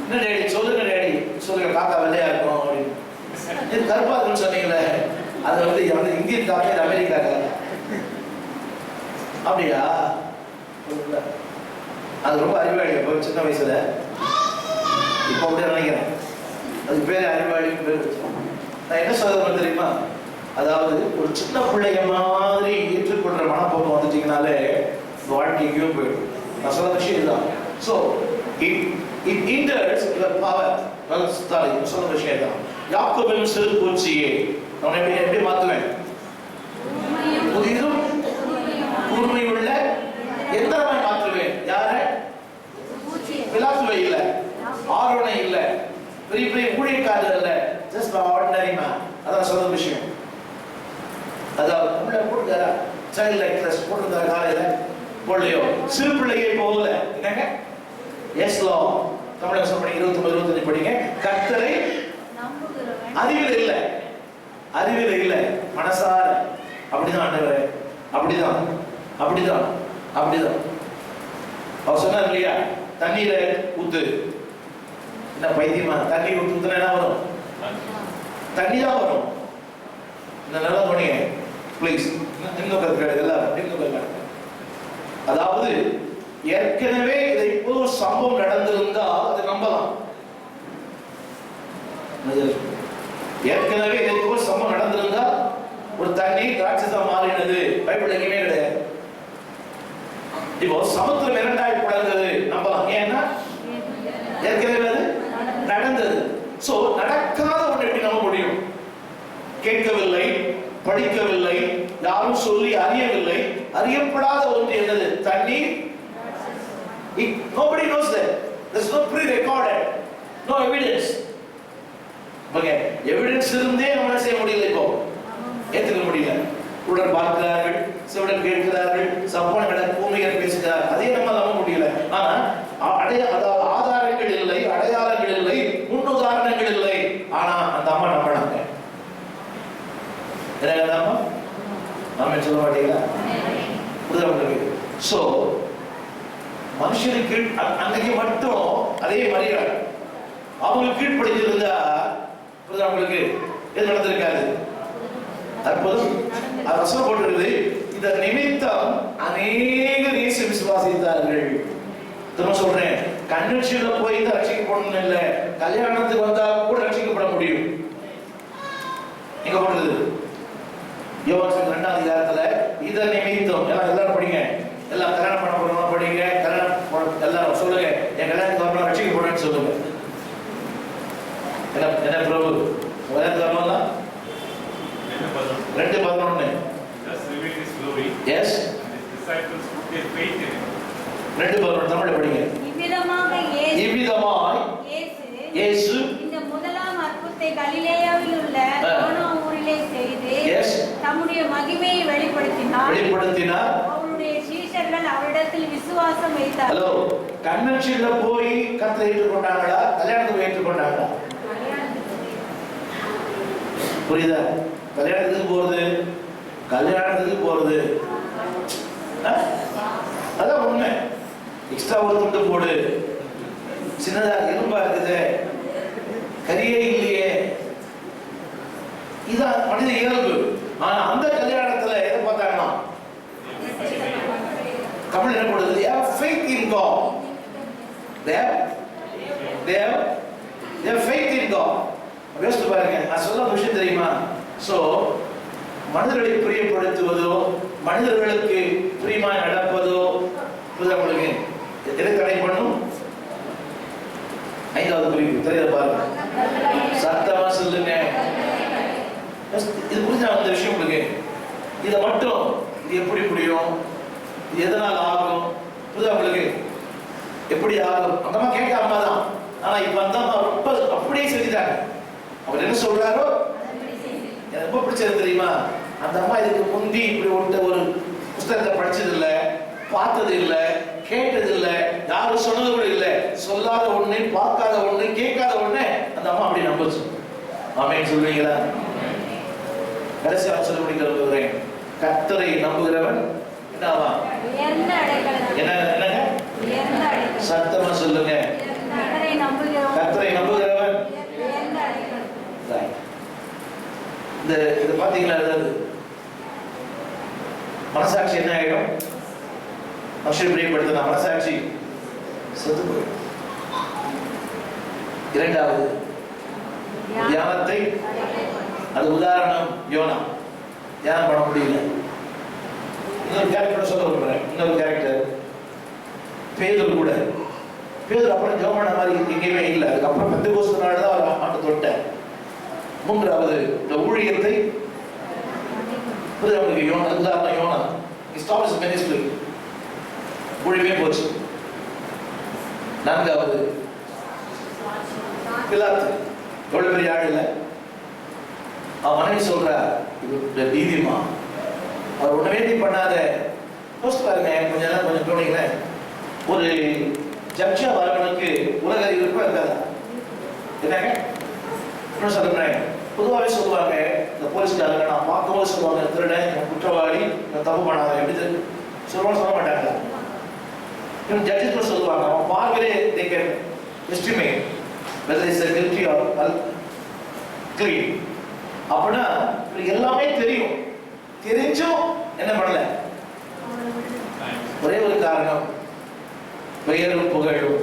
Speaker 1: என்ன டேடி சொல்லுங்க டேடி, சொல்லுங்க காக்கா வெள்ளையா இருக்கும் அப்படின்னு. இது கருப்பா இருக்குன்னு சொன்னீங்களே, அது வந்து இந்தியன் காக்கா, இது அமெரிக்கா காக்கா. அப்படியா? அது ரொம்ப அறிவாளி. இப்போ சின்ன வயசுல, இப்போ அப்படியே நினைக்கிறேன், அதுக்கு பேரு அறிவாளி பேர். நான் என்ன சொல்றது தெரியுமா? அதாவது ஒரு சின்ன பிள்ளைய மாதிரி ஏற்றுக்கொள்ற மனப்போக்கம் வந்துட்டீங்கனாலே வாழ்க்கை எங்கேயோ போயிடும். நான் சொல்ற விஷயம் இதுதான். So it hinders your power. சொல்ற விஷயம் தான். யாக்கோபின் சிறு பூச்சியே, நான் எப்படி மாத்துவேன்? புதிதும் கூர்மையுள்ள எந்திரமாய் மாற்றுவேன். யார? பிலாத்துவை இல்ல, ஆரோனை இல்ல, பெரிய பெரிய ஊழியக்காரர் இல்ல, ஜஸ்ட் ஆர்டினரி மேன். அதான் சொல்ற விஷயம். அதாவது உள்ள போட்டுக்காரா, சைல்ட் லைக் ட்ரஸ்ட் போட்டுருந்தாரு காலையில, போடலையோ? சிறு பிள்ளையை போகல. என்னங்க? எஸ் லா, தமிழக சொல்லி 29 படிங்க. கர்த்தரை அறிவில் இல்லை, மனசார. அப்படிதான் ஆண்டவரே, அப்படிதான். அவர் சொன்னார் இல்லையா, தண்ணீரை ஊத்து. என்ன பைத்தியமா? தண்ணி ஊத்துனா என்ன வரும்? தண்ணி தான் வரும். இந்த நல்லா போனீங்க ப்ளீஸ். அதாவது ஏற்கனவே இதை இப்போ சம்பவம் நடந்திருந்தா அதை நம்பலாம். ஏற்கனவே இதை இப்போ சம்பவம் நடந்திருந்தா, ஒரு தண்ணி ராட்சசா மாறினது பைபிள் எங்கேயுமே கிடையாது. இப்போ சமுத்திரம் இரண்டாய் பிளந்தது நம்பலாம். ஏன்னா ஏற்கனவே அது நடந்தது. சோ நடக்காத ஒன்று எப்படி நம்ப முடியும்? கேட்கவில்லை, படிக்கவில்லை, யாரும் சொல்லி அறியவில்லை, அறியப்படாத ஒன்று என்னது? தண்ணீர். Nobody knows that. There's no pre-recorded, no evidence. Okay, evidence இருந்தே நம்ம செய்ய முடியல, இப்போ ஏத்துக்க முடியல. உடன் பார்க்கிறார்கள், செவிடன் கேட்கிறார்கள், சப்பான பூமிகள் பேசுகிறார்கள், அதே நம்ம நம்ப முடியல. ஆனா ஆதாரங்கள் இல்லை, அடையாளங்கள் இல்லை, முன்னுதாரணங்கள் இல்லை. ஆனா அந்த அம்மா நம்பினாங்க. நாம சொல்ல மாட்டீங்களா? சோ மனுஷனுக்கு அன்னைக்கு மட்டும் அதே மரியாதை அவங்களுக்கு கீழ்படிஞ்சிருந்தா உங்களுக்கு எது நடந்திருக்காது? அற்புதம். அது வசனம் போட்டிருக்குது, இந்த நிமித்தம் அநேகர் இயேசு விசுவாசித்தார்கள். திரும்ப சொல்றேன், கன்வென்ஷன்ல போய் தான் ரட்சிக்கப்படணும் இல்ல, கல்யாணத்துக்கு வந்தா கூட ரட்சிக்கப்பட முடியும். இங்க போடுறது யோவான் 2 அதிகாரத்துல, இத நிமித்தம் எல்லாரும் படிங்க, எல்லாம் கல்யாணம் பண்ண போறவங்க படிங்க, எல்லாரும் சொல்லுங்க, என் கல்யாணத்துக்கு வரணும் ரட்சிக்கப்படணும்னு சொல்லுங்க. என்ன பிரபு கல்யாணத்துக்கு வரணும்னா 2:11. Yes. 2:11 தமிழ்ல படிங்க. இவ்விதமாய் இயேசு
Speaker 2: இந்த முதலாம் அற்புதத்தை கலிலேயாவில் உள்ள கானா ஊரிலே செய்து தம்முடைய மகிமையை வெளிப்படுத்தினார். அவருடைய சீஷர்கள் அவர்கள் அவரிடத்தில் விசுவாசம் வைத்தார்.
Speaker 1: ஹலோ, கன்வென்ஷன்ல போய் கர்த்தரை ஏற்றுக்கொண்டாங்களா, கல்யாணத்துக்கு ஏற்றுக்கொண்டாங்களா? புரியுதா? கல்யாணத்துக்கு போறது அதான் உண்மை. எக்ஸ்ட்ரா ஒரு துண்டு போடு, சின்னதா எலும்பா இருக்குது, கரியே இல்லையே, இதான் மனித இயல்பு. ஆனா அந்த கல்யாணத்துல எதை பார்த்தாங்கன்னா, தமிழ் என்ன போடுது? They have faith in God. They have faith in God. யோசித்து பாருங்க, நான் சொல்ல விஷயம் தெரியுமா? சோ மனிதர்களை பிரியப்படுத்துவதோ, மனிதர்களுக்கு பிரியமாய் நடப்பதோ உங்களுக்கு எதை தடை பண்ணும்? 5வது குறிப்பு தெரியல பாருங்க, சத்தமா சொல்லுங்க. இது புரிஞ்சா அந்த விஷயம் உங்களுக்கு, இதை மட்டும் இது எப்படி முடியும், இது எதனால் ஆகும், புரியுதா உங்களுக்கு? எப்படி ஆகும் அந்த மாதிரி கேட்க அம்மா தான். ஆனா இப்ப அந்த அம்மா ரொம்ப அப்படியே செஞ்சுட்டாங்க. அவர் என்ன சொல்றாரோ எனக்கு ரொம்ப பிடிச்சது தெரியுமா? அந்த அம்மா இதுக்கு முந்தி இப்படி ஒரு புஸ்தகத்தை படிச்சது இல்லை, பார்த்தது இல்லை, கேட்டது இல்லை, யாரும் சொன்னது கூட இல்லை. சொல்லாத ஒண்ணு, பார்க்காத ஒண்ணு, கேட்காத ஒண்ணு அந்த அம்மா அப்படி நம்புச்சு. ஆமென் சொல்லுவீங்களா? கடைசியாக சொல்ல முடிக்கிறேன், கர்த்தரை நம்புகிறவன் என்னவா? என்னங்க? சத்தமா சொல்லுங்க. கர்த்தரை நம்புகிறவன். இது பாத்தீங்களா? மனசாட்சி என்ன ஆயிடும்? மனுஷன் பிரியப்படுத்தின மனசாட்சி செத்து போயிடும். 2வது தியானத்தை, அது உதாரணம் யோனா. தியானம் பண்ண முடியல. இன்னொரு கேரக்டர் சொல்ல விரும்புறேன். இன்னொரு கேரக்டர் பேதுரு கூட. பேதுரு அப்புறம் ஜெபம் பண்ண மாதிரி எங்கேயுமே இல்லை. அதுக்கப்புறம் பெந்தெகோஸ்து நாள் தான் அவர் ஆண்டு தொட்டார். 3வது இந்த ஊழியத்தை யோனா, உதாரணம் யோனா. He stopped his ministry. ஊழியமே போச்சு. 4வது பிலாத்து. எவ்வளவு பெரிய ஆள் இல்லை. அவன் மனைவி சொல்ற, இது நீதிமா, அவர் ஒண்ணுமே பண்ணாத. யோசிச்சு பாருங்க, கொஞ்சம் கவனிங்களேன். ஒரு ஜட்ஜா வரவனுக்கு உலக அறிவு இருக்காதா? என்னங்க என்ன சொல்றேன்? பொதுவாகவே சொல்லுவாங்க, இந்த போலீஸ்காரங்க நான் பார்க்கும்போது சொல்லுவாங்க, திருடன், குற்றவாளி, தப்பு பண்ணாத, எப்படி சொல்லுவாங்க? சொல்ல மாட்டாங்க. இவன் ஜட்ஜஸ் கூட சொல்லுவாங்க, அவன் பார்க்கவே they can estimate whether is guilty or clean. அப்படின்னா எல்லாமே தெரியும், தெரிஞ்சும் என்ன பண்ணல? ஒரே ஒரு காரணம், பெயரும் புகழும்.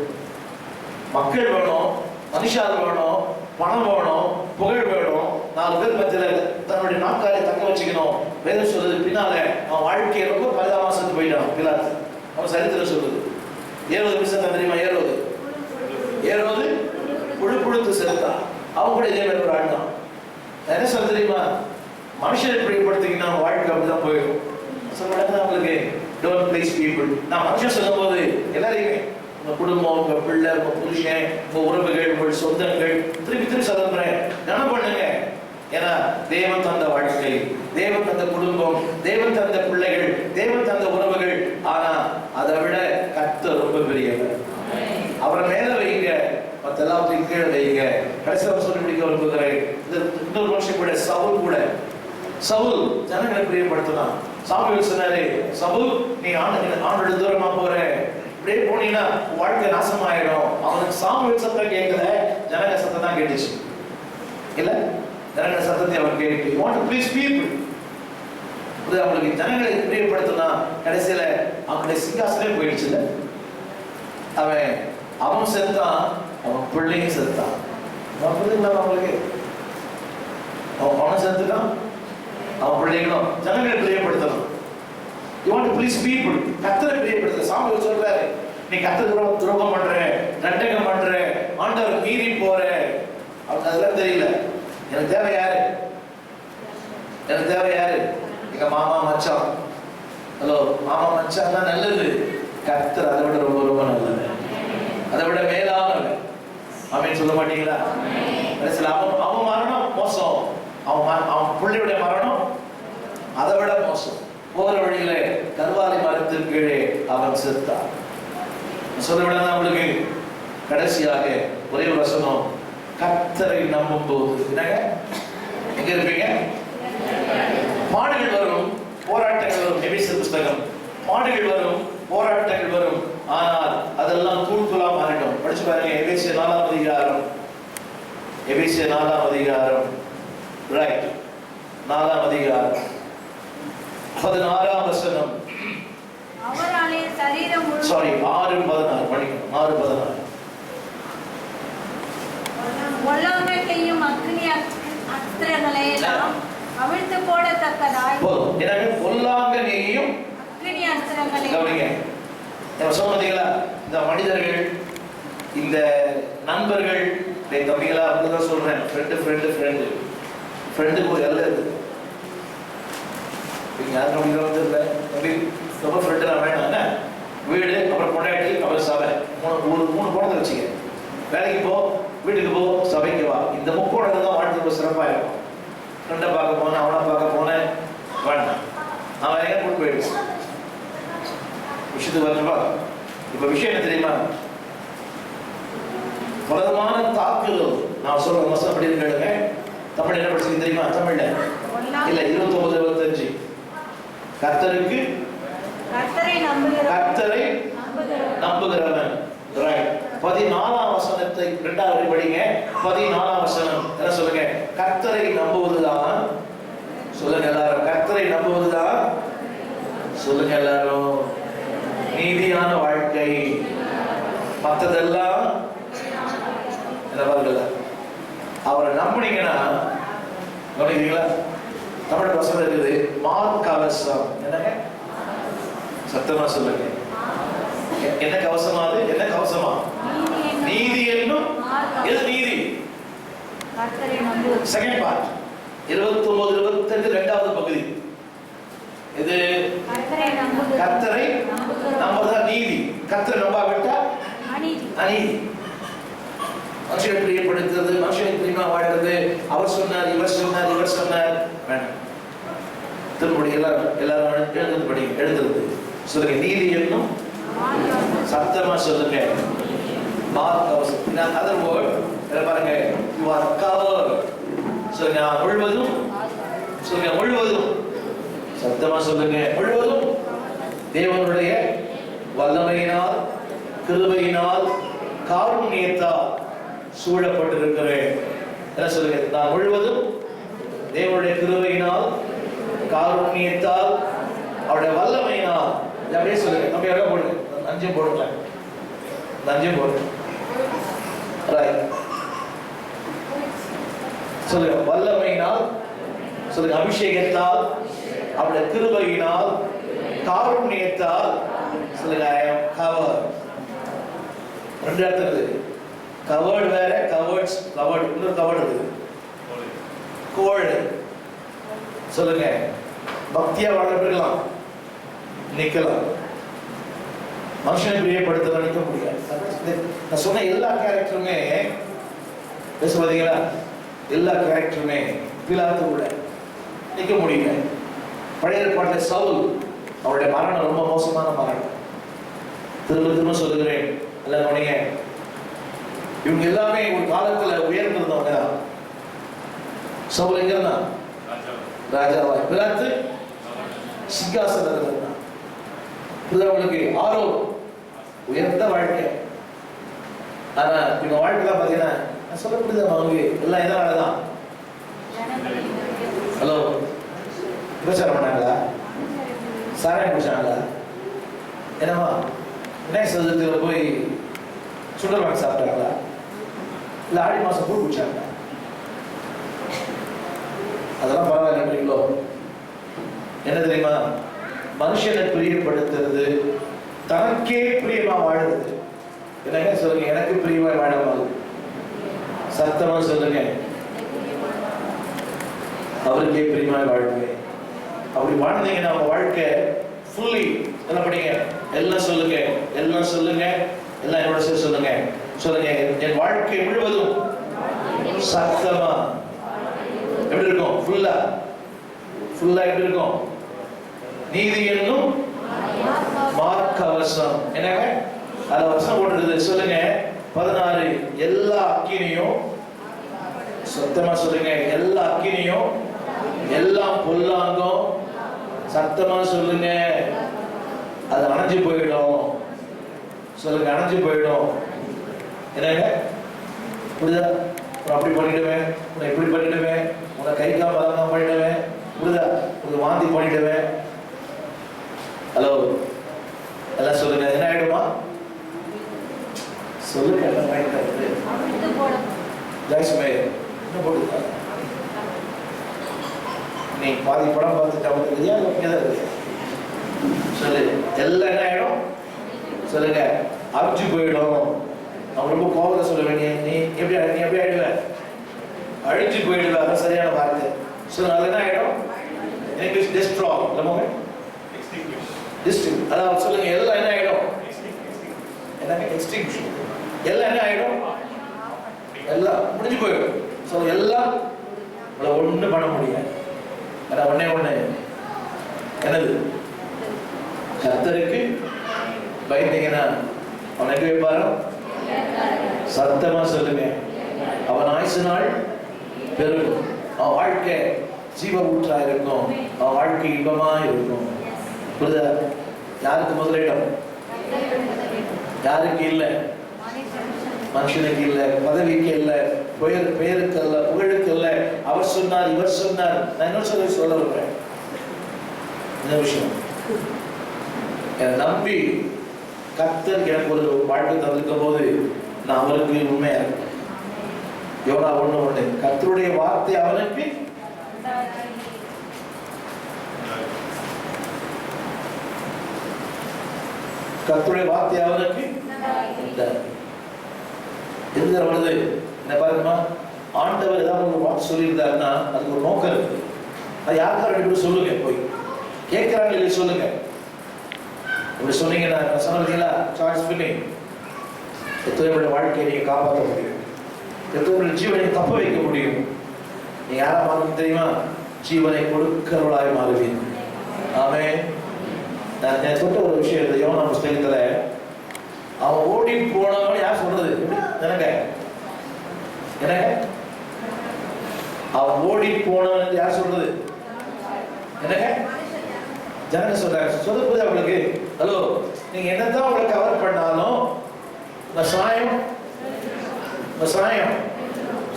Speaker 1: மக்கள் வேணும், மனுஷால் வேணும், பணம் வேணும், புகழ் வேணும், 4 பேர் மத்தியில் தன்னுடைய நாக்காரை தக்க வச்சுக்கணும். வேதம் சொல்றது, பின்னால அவன் வாழ்க்கையை ரொம்ப பரிதாபமா செத்து போயிட்டான் பிலாத்து. அவன் சரித்திரம் சொல்லுது. ஏரோது விஷயம் தெரியுமா? ஏரோது புழுத்து செலுத்தான். அவன் கூட இதே மாதிரி ஒரு ஆள் தான். என்ன சொல்ல தெரியுமா? மனுஷனை பிரியப்படுத்திங்கன்னா வாழ்க்கை அப்படிதான் போயிடும். சொல்லுவாங்க அவங்களுக்கு, டோன்ட் ப்ளீஸ் பீப்புள். நான் மனுஷன் சொல்லும் போது எல்லாரையுமே, உங்க குடும்பம், உங்க பிள்ளை, உங்க புருஷன், உங்க உறவுகள், உங்கள் சொந்தங்கள், திருப்பி சொல்லுறேன், கனம் பண்ணுங்க. ஏன்னா தேவன் தந்த வாழ்க்கை, தேவன் தந்த குடும்பம், தேவன் தந்த பிள்ளைகள், தேவன் தந்த உறவுகள். ஆனா அதை விட கர்த்தர் ரொம்ப பெரியவர். அவரை மேல வைங்க, மற்ற எல்லாத்தையும் கீழே வைங்க. கடைசியாக சொல்லி முடிக்க விரும்புகிறேன். இன்னொரு மனுஷன் கூட, சவுல் ஜனங்களை பிரியப்படுத்தினான். சாமுவேல் சொன்னாரு, சவுல் நீ ஆண்டோட தூரமா போற, இப்படியே போனீங்கன்னா வாழ்க்கை நாசமாயிடும். அவனுக்கு சாமுவேல் சத்தம் கேட்கல, ஜனங்க சத்தம் தான் கேட்டுச்சு. இல்ல, ஜனங்க சத்தத்தை அவன் கேட்டு, you want to please people. அவங்களுக்கு ஜனங்களை பிரியப்படுத்தினா கடைசியில அவனுடைய சிங்காசனமே போயிடுச்சு. இல்ல, அவன் செத்தான், அவன் பிள்ளையும் செத்தான். அவங்களுக்கு அவன் செத்துட்டான், அவன் பிள்ளைகளும். ஜனங்களை பிரியப்படுத்தணும். You want to please people. கர்த்தரை பிரியப்படுத்த. சாமுவேல் சொல்றாரு, நீ கர்த்தருக்கு துரோகம் பண்ற, நட்டகம் பண்ற, ஆண்டவர் மீறி போற. அவனுக்கு அதெல்லாம் தெரியல. எனக்கு தேவை யாரு? எங்க மாமா மச்சான். ஹலோ, மாமா மச்சான் தான் நல்லது. கர்த்தர் அதை விட ரொம்ப ரொம்ப நல்லது, அதை விட மேலானது. ஆமென் சொல்ல மாட்டீங்களா? அவன் மரணம் மோசம், அவன் பிள்ளையுடைய மரணம் அதை விட மோசம். போகிற வழியில கர்வாலி மரத்தின் கீழே அவன் செத்தான். சொல்ல வேண்டாம் உங்களுக்கு. கடைசியாக ஒரே ஒரு வசனம், கர்த்தரை நம்பும் போது என்னங்க எங்க இருப்பீங்க? பாடுகள் வரும், போராட்டங்கள் வரும். எபேசியர் புத்தகம், பாடுகள் வரும், போராட்டங்கள் வரும், ஆனால் அதெல்லாம் தூள்தூளா மாறிடும். படிச்சு பாருங்க, எபேசியர் 4ஆம் அதிகாரம், எபேசியர் 4ஆம் அதிகாரம், ரைட், 4ஆம் அதிகாரம் 16ஆம் வசனம்.
Speaker 2: அவராலே சரீரம் முழுவதும்
Speaker 1: 6:14 படிக்கணும். 6:14.
Speaker 2: பொல்லாமை செய்யும் அக்னி அஸ்திரங்களை எல்லாம் அவிழ்த்து போடத்தக்கதாய்.
Speaker 1: எனவே பொல்லாங்கனையும்
Speaker 2: அக்னி அஸ்திரங்களை
Speaker 1: கவனிங்க. சொன்னீங்களா, இந்த மனிதர்கள், இந்த நண்பர்கள், தம்பிகளா அப்படிதான் சொல்றேன். ஃப்ரெண்டுக்கு ஒரு எல்லை இருக்கு. யாரும் அப்படி தெரியல, தம்பி ரொம்ப ஃப்ரெண்டு நான் வேணாம். வீடு, அப்புறம் பொண்டாட்டி, அப்புறம் சபை, மூணு கோணத்தை வச்சுக்க. வேலைக்கு போ, வீட்டுக்கு போ, சபைக்கு வா. இந்த முக்கோணம் தான் வாழ்க்கை ரொம்ப சிறப்பாக இருக்கும். ஃப்ரெண்டை பார்க்க போனேன், அவனை பார்க்க போனேன், வேண்டாம், நான் வேலையாக கூட்டு போயிடுவேன். விஷயத்துக்கு வரணுமா? இப்ப விஷயம் என்ன தெரியுமா? பலமான தாக்குதல். நான் சொல்ற வசனம் அப்படி கேளுங்க. தமிழ் என்ன படிச்சு தெரியுமா? தமிழ்ல இல்ல 29-25. கர்த்தருக்கு கர்த்தரை நம்புகிறவன். ரைட். 14ஆம் வசனத்தை 2வது படிங்க. 14ஆம் வசனம் என்ன சொல்லுங்க? கர்த்தரை நம்புவதுதான். சொல்லுங்க எல்லாரும், கர்த்தரை நம்புவதுதான். சொல்லுங்க எல்லாரும், நீதியான வாழ்க்கை. மற்றதெல்லாம் என்ன பாருங்களா? அவரை நம்பினீங்கன்னா, கவனிக்கிறீங்களா? தமிழ் வசனம் இருக்குது, மார்க்கவசம். என்னங்க? சத்தமா சொல்லுங்க. என்ன கவசமா? அது என்ன கவசமா? நீதி என்னும். எது நீதி? செகண்ட் பார்ட் 29-22 2வது பகுதி. இது கர்த்தரை நம்புவதா நீதி. கர்த்தரை நம்பாவிட்டா அநீதி. மனுஷனை பிரியப்படுத்துறது, மனுஷனை பிரியமா வாழ்றது, அவர் சொன்னார், இவர் சொன்னார், இவர் சொன்னார், வேண்டாம். திருப்படி எல்லாரும் எழுதுறது. சொல்லுங்க, நீதி என்னும். சத்தமா சொல்லுங்க, மார்க்கவசம். அதர் வேர்ட் பாருங்க, you are covered. சொல்லுங்க, முழுவதும். சொல்லுங்க, முழுவதும். சத்தமா சொல்லுங்க, முழுவதும் தேவனுடைய வல்லமையினால், கிருபையினால், காருண்யத்தால் சூழப்பட்டிருக்கிறேன். என்ன சொல்லுங்க? நான் முழுவதும் தேவனுடைய கிருபையினால், காருண்யத்தால், அவருடைய வல்லமையினால். அப்படியே சொல்லுங்க. நம்ம எவ்வளவு போடுங்க? 5 போடுங்க. 5 போடுங்க. சொல்லுங்க, வல்லமையினால். சொல்லுங்க, அபிஷேகத்தால், அவருடைய கிருபையினால், காருண்யத்தால். சொல்லுங்க, I am covered. 2 அர்த்தம் இருக்குது. கவர்ட் வேற, கவர்ட்ஸ், கவர்ட். இன்னொரு கவர்ட் இருக்குது, கோல்டு. சொல்லுங்க, பக்தியா வாழ்க்கலாம், நிக்கலாம். மனுஷனை பிரியப்படுத்த நினைக்க முடியாது. நான் சொன்ன எல்லா கேரக்டருமே பேச பார்த்தீங்களா? எல்லா கேரக்டருமே பிலாத்து கூட நிற்க முடியல. பழைய ஏற்பாட்டில் சவுல், அவருடைய மரணம் ரொம்ப மோசமான மரணம். திரும்ப சொல்லுகிறேன், எல்லாம் நீங்க இவங்க எல்லாமே ஒரு காலத்துல உயர்ந்திருந்தவங்க தான். சவுல் எங்க இருந்தான்? ராஜாவா. பிலாத்து சிங்காசனத்தில் இருந்தான். அவங்களுக்கு ஆரோ உயர்ந்த வாழ்க்கை. ஆனா இவங்க வாழ்க்கைலாம் பாத்தீங்கன்னா சொல்லப்படுது, அவங்க எல்லாம் இதனாலதான். ஹலோ, விபச்சாரம் பண்ணாங்களா? சாராயம் குடிச்சாங்களா? என்னவா விநாயகர் சதுர்த்தியில போய் சுண்டல் வாங்கி சாப்பிட்டாங்களா? இல்ல ஆடி மாசம் பூ குடிச்சாங்களா? அதெல்லாம் பரவாயில்லைங்களோ? என்ன தெரியுமா? மனுஷனை பிரியப்படுத்துறது, தனக்கே பிரியமா வாழுறது. என்னங்க சொல்லுங்க, எனக்கு பிரியமா வாழாமல். சத்தமா சொல்லுங்க, அவருக்கே பிரியமா வாழ்வேன். அப்படி வாழ்ந்தீங்கன்னா நம்ம வாழ்க்கை ஃபுல்லி என்ன பண்ணீங்க? எல்லாம் சொல்லுங்க, எல்லாம் சொல்லுங்க, எல்லாம் என்னோட சேர்த்து சொல்லுங்க. சொல்லுங்க, என் வாழ்க்கை முழுவதும் சத்தமா எப்படி இருக்கும்? ஃபுல்லா எப்படி இருக்கும்? நீதி என்னும் மார்க்கவசம். என்னங்க அது வசனம் போட்டுருக்குது சொல்லுங்க. 16 எல்லா அக்கினியும், சத்தமா சொல்லுங்க, எல்லா அக்கினியும் எல்லாம் பொல்லாங்கும், சத்தமா சொல்லுங்க, அது அணைஞ்சு போயிடும். சொல்லுங்க, அணைஞ்சு போயிடும். என்னங்க புரியுதா? அப்படி பண்ணிடுவேன், உன்னை இப்படி பண்ணிடுவேன், உன்னை கை கால் வளர்க்காம பண்ணிடுவேன், புரியுதா? ஒரு வாந்தி பண்ணிடுவேன். ஹலோ, எல்லாம் சொல்லுங்க, என்ன ஆயிடுமா? சொல்லுங்க, எல்லாம் ஆயிடுது. ஜாய்ஸ்மே என்ன போட்டுருக்கா? நீ பாதி படம் பார்த்து தவிர்த்துக்கிறியா? சொல்லு, எல்லாம் என்ன ஆயிடும்? சொல்லுங்க, அரைச்சு போயிடும். அவன் ரொம்ப கோபத்தை சொல்லுவேன், நீ எப்படி ஆயிடுவ? அழிஞ்சு போயிடுவ. அதான் சரியான வார்த்தை. சொல்லுங்க, அது என்ன ஆயிடும்? இங்கிலீஷ் டிஸ்ட்ராய், இல்ல டிஸ்ட்ரிக்ட். அதாவது சொல்லுங்க, எல்லாம் என்ன ஆயிடும்? என்னங்க எக்ஸ்டிங்ஷன். எல்லாம் என்ன ஆயிடும்? எல்லாம் முடிஞ்சு போயிடும். ஸோ எல்லாம் ஒன்றும் பண்ண முடியாது. அதான் ஒன்னே ஒண்ணு என்னது? கர்த்தருக்கு பயந்தீங்கன்னா அவன் எங்க வைப்பாரோ? சத்தமா சொல்லுங்க, அவன் ஆயுசு நாள் பெருகும், அவன் வாழ்க்கை ஜீவ ஊற்றா இருக்கும், அவன் வாழ்க்கை இன்பமா இருக்கும். புரியுதா? யாருக்கு முதலிடம்? யாருக்கு இல்லை? மனுஷனுக்கு இல்லை, பதவிக்கு இல்லை, பெயருக்கு அல்ல, புகழுக்கு இல்லை. அவர் சொன்னார், இவர் சொன்னார். நான் இன்னொரு சொல்ல விடுறேன் இந்த விஷயம். என்னை நம்பி கர்த்தர் எனக்கு ஒரு வாழ்க்கை தந்திருக்கும் போது நான் அவருக்கு உண்மையா இருக்கேன். யோனா 1:1, கர்த்தருடைய வார்த்தை அவனுக்கு கர்த்தருடைய வார்த்தை அவனுக்கு எந்த வருது என்ன பாருங்கம்மா. ஆண்டவர் ஏதாவது ஒரு வார்த்தை சொல்லியிருந்தாருன்னா அதுக்கு ஒரு நோக்கம் இருக்கு. அது யாருக்கா 2 பேரும் சொல்லுங்க, போய் கேட்கிறாங்க இல்லை சொல்லுங்க. அப்படி சொன்னீங்கன்னா சொன்னீங்களா சார்ஜ் பண்ணி எத்தனை பேருடைய வாழ்க்கையை நீங்க காப்பாற்ற முடியும், எத்தனை பேருடைய ஜீவனை தப்ப வைக்க முடியும். நீங்க யாரா மாறும் தெரியுமா? ஜீவனை கொடுக்கிறவளாய் மாறுவீங்க. ஆமென். நான் சொல்ற ஒரு விஷயம், யோனா புஸ்தகத்துல அவன் ஓடி போனவன் யார் சொல்றது? என்னங்க என்னங்க அவன் ஓடி போனவன் யார் சொல்றது? என்னங்க ஜனங்க சொல்றாங்க. சொல்ல போது அவங்களுக்கு, ஹலோ, நீங்க என்னதான் அவங்களை கவர் பண்ணாலும் சாயம்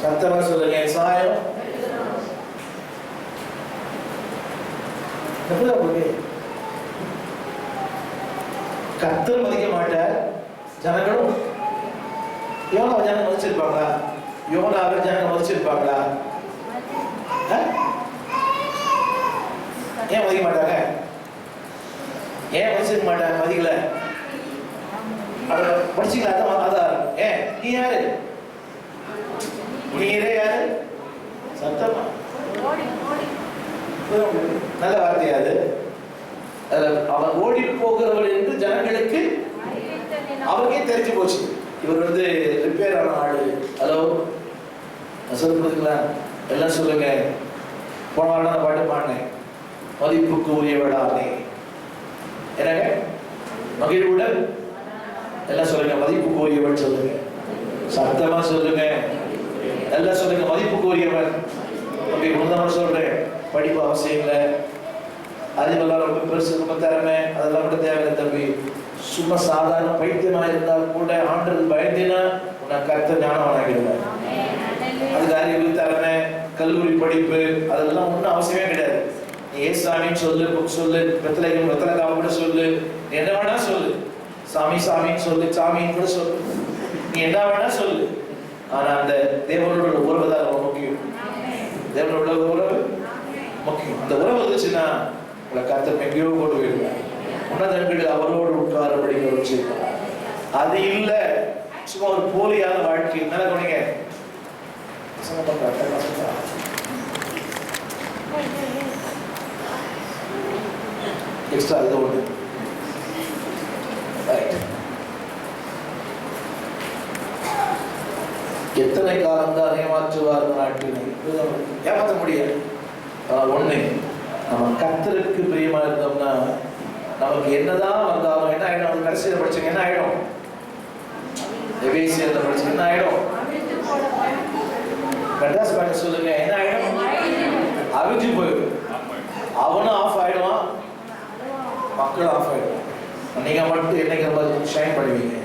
Speaker 1: சத்தமா சொல்லுங்க, சாயம். கர்த்தர் மதிக்க மாட்டார், ஜனங்களும். யோனா ஜனங்க மதிச்சிருப்பாங்களா? யோனாவை ஜனங்க மதிச்சிருப்பாங்களா? ஏன் மதிக்க மாட்டாங்க? ஏன் மதிச்சிருக்க மாட்டாங்க? மதிக்கல. படிச்சுக்கலாம். அதான் ஏன் நீ யாரு? நீரே யாரு? சத்தமா நல்ல வார்த்தையாது. அவன் ஓடி போகிறவள் என்று ஜனங்களுக்கு அவருக்கே தெரிஞ்சு போச்சு. இவர் ரிப்பேர் ஆன ஆளு. ஹலோ, சொல்லுங்களா? எல்லாம் சொல்லுங்க. போன வாரம் நான் பாட்டு பாடினேன், மதிப்புக்கு உரியவடானே. என்னங்க மகிழ்வுடன் எல்லாம் சொல்லுங்க, மதிப்புக்கு உரியவன் சொல்லுங்க, சத்தமா சொல்லுங்க, எல்லாம் சொல்லுங்க, மதிப்புக்கு உரியவன். அப்படி உன்னதமா சொல்றேன். படிப்பு அவசியம் இல்லை, அறிவெல்லாம் ரொம்ப பெருசு, ரொம்ப திறமை, அதெல்லாம் கூட தேவையில்லை தம்பி. சும்மா சாதாரண பைத்தியமா இருந்தால் கூட ஆண்டது பயந்தினா உன்னை கர்த்தர் ஞானம் ஆகிடுவேன். அதுக்கு அறிவு, திறமை, கல்லூரி படிப்பு அதெல்லாம் ஒன்றும் அவசியமே கிடையாது. நீ ஏசாமின்னு சொல்லு, புக் சொல்லு, வெத்தலைக்காம கூட சொல்லு, நீ என்ன வேணா சொல்லு. சாமின்னு சொல்லு, சாமின்னு கூட சொல்லு, நீ என்ன வேணா சொல்லு. ஆனா அந்த தேவனோட உறவு தான் ரொம்ப முக்கியம். தேவனோட உறவு முக்கியம். அந்த உறவு வந்துச்சுன்னா உங்களை கர்த்தர் எங்கேயோ கொண்டு போயிடுவார். உன்னதங்களில் அவரோடு உட்காரபடி வச்சிருப்பார். அது இல்லை சும்மா ஒரு போலியான வாழ்க்கை. நல்லா கவனிங்க. எக்ஸ்ட்ரா இது ஒன்று. எத்தனை காலம் தான் ஏமாற்றுவார் நாட்டினை? ஏமாற்ற முடியாது. ஒண்ணு நம்ம கர்த்தருக்கு பிரியமா இருந்தோம்னா நமக்கு என்னதான் வந்தாலும் என்ன ஆயிடும்? அது கடைசியில் படிச்சீங்க என்ன ஆயிடும்? எபேசியர்ல படிச்சீங்க என்ன ஆயிடும்? மெட்ராஸ் பாட்டு சொல்லுங்க, என்ன ஆயிடும்? அவிஞ்சு போயிடும். அவனும் ஆஃப் ஆயிடுவான், மக்களும் ஆஃப் ஆயிடுவான். நீங்க மட்டும் என்னைக்கு ஷைன் பண்ணுவீங்க?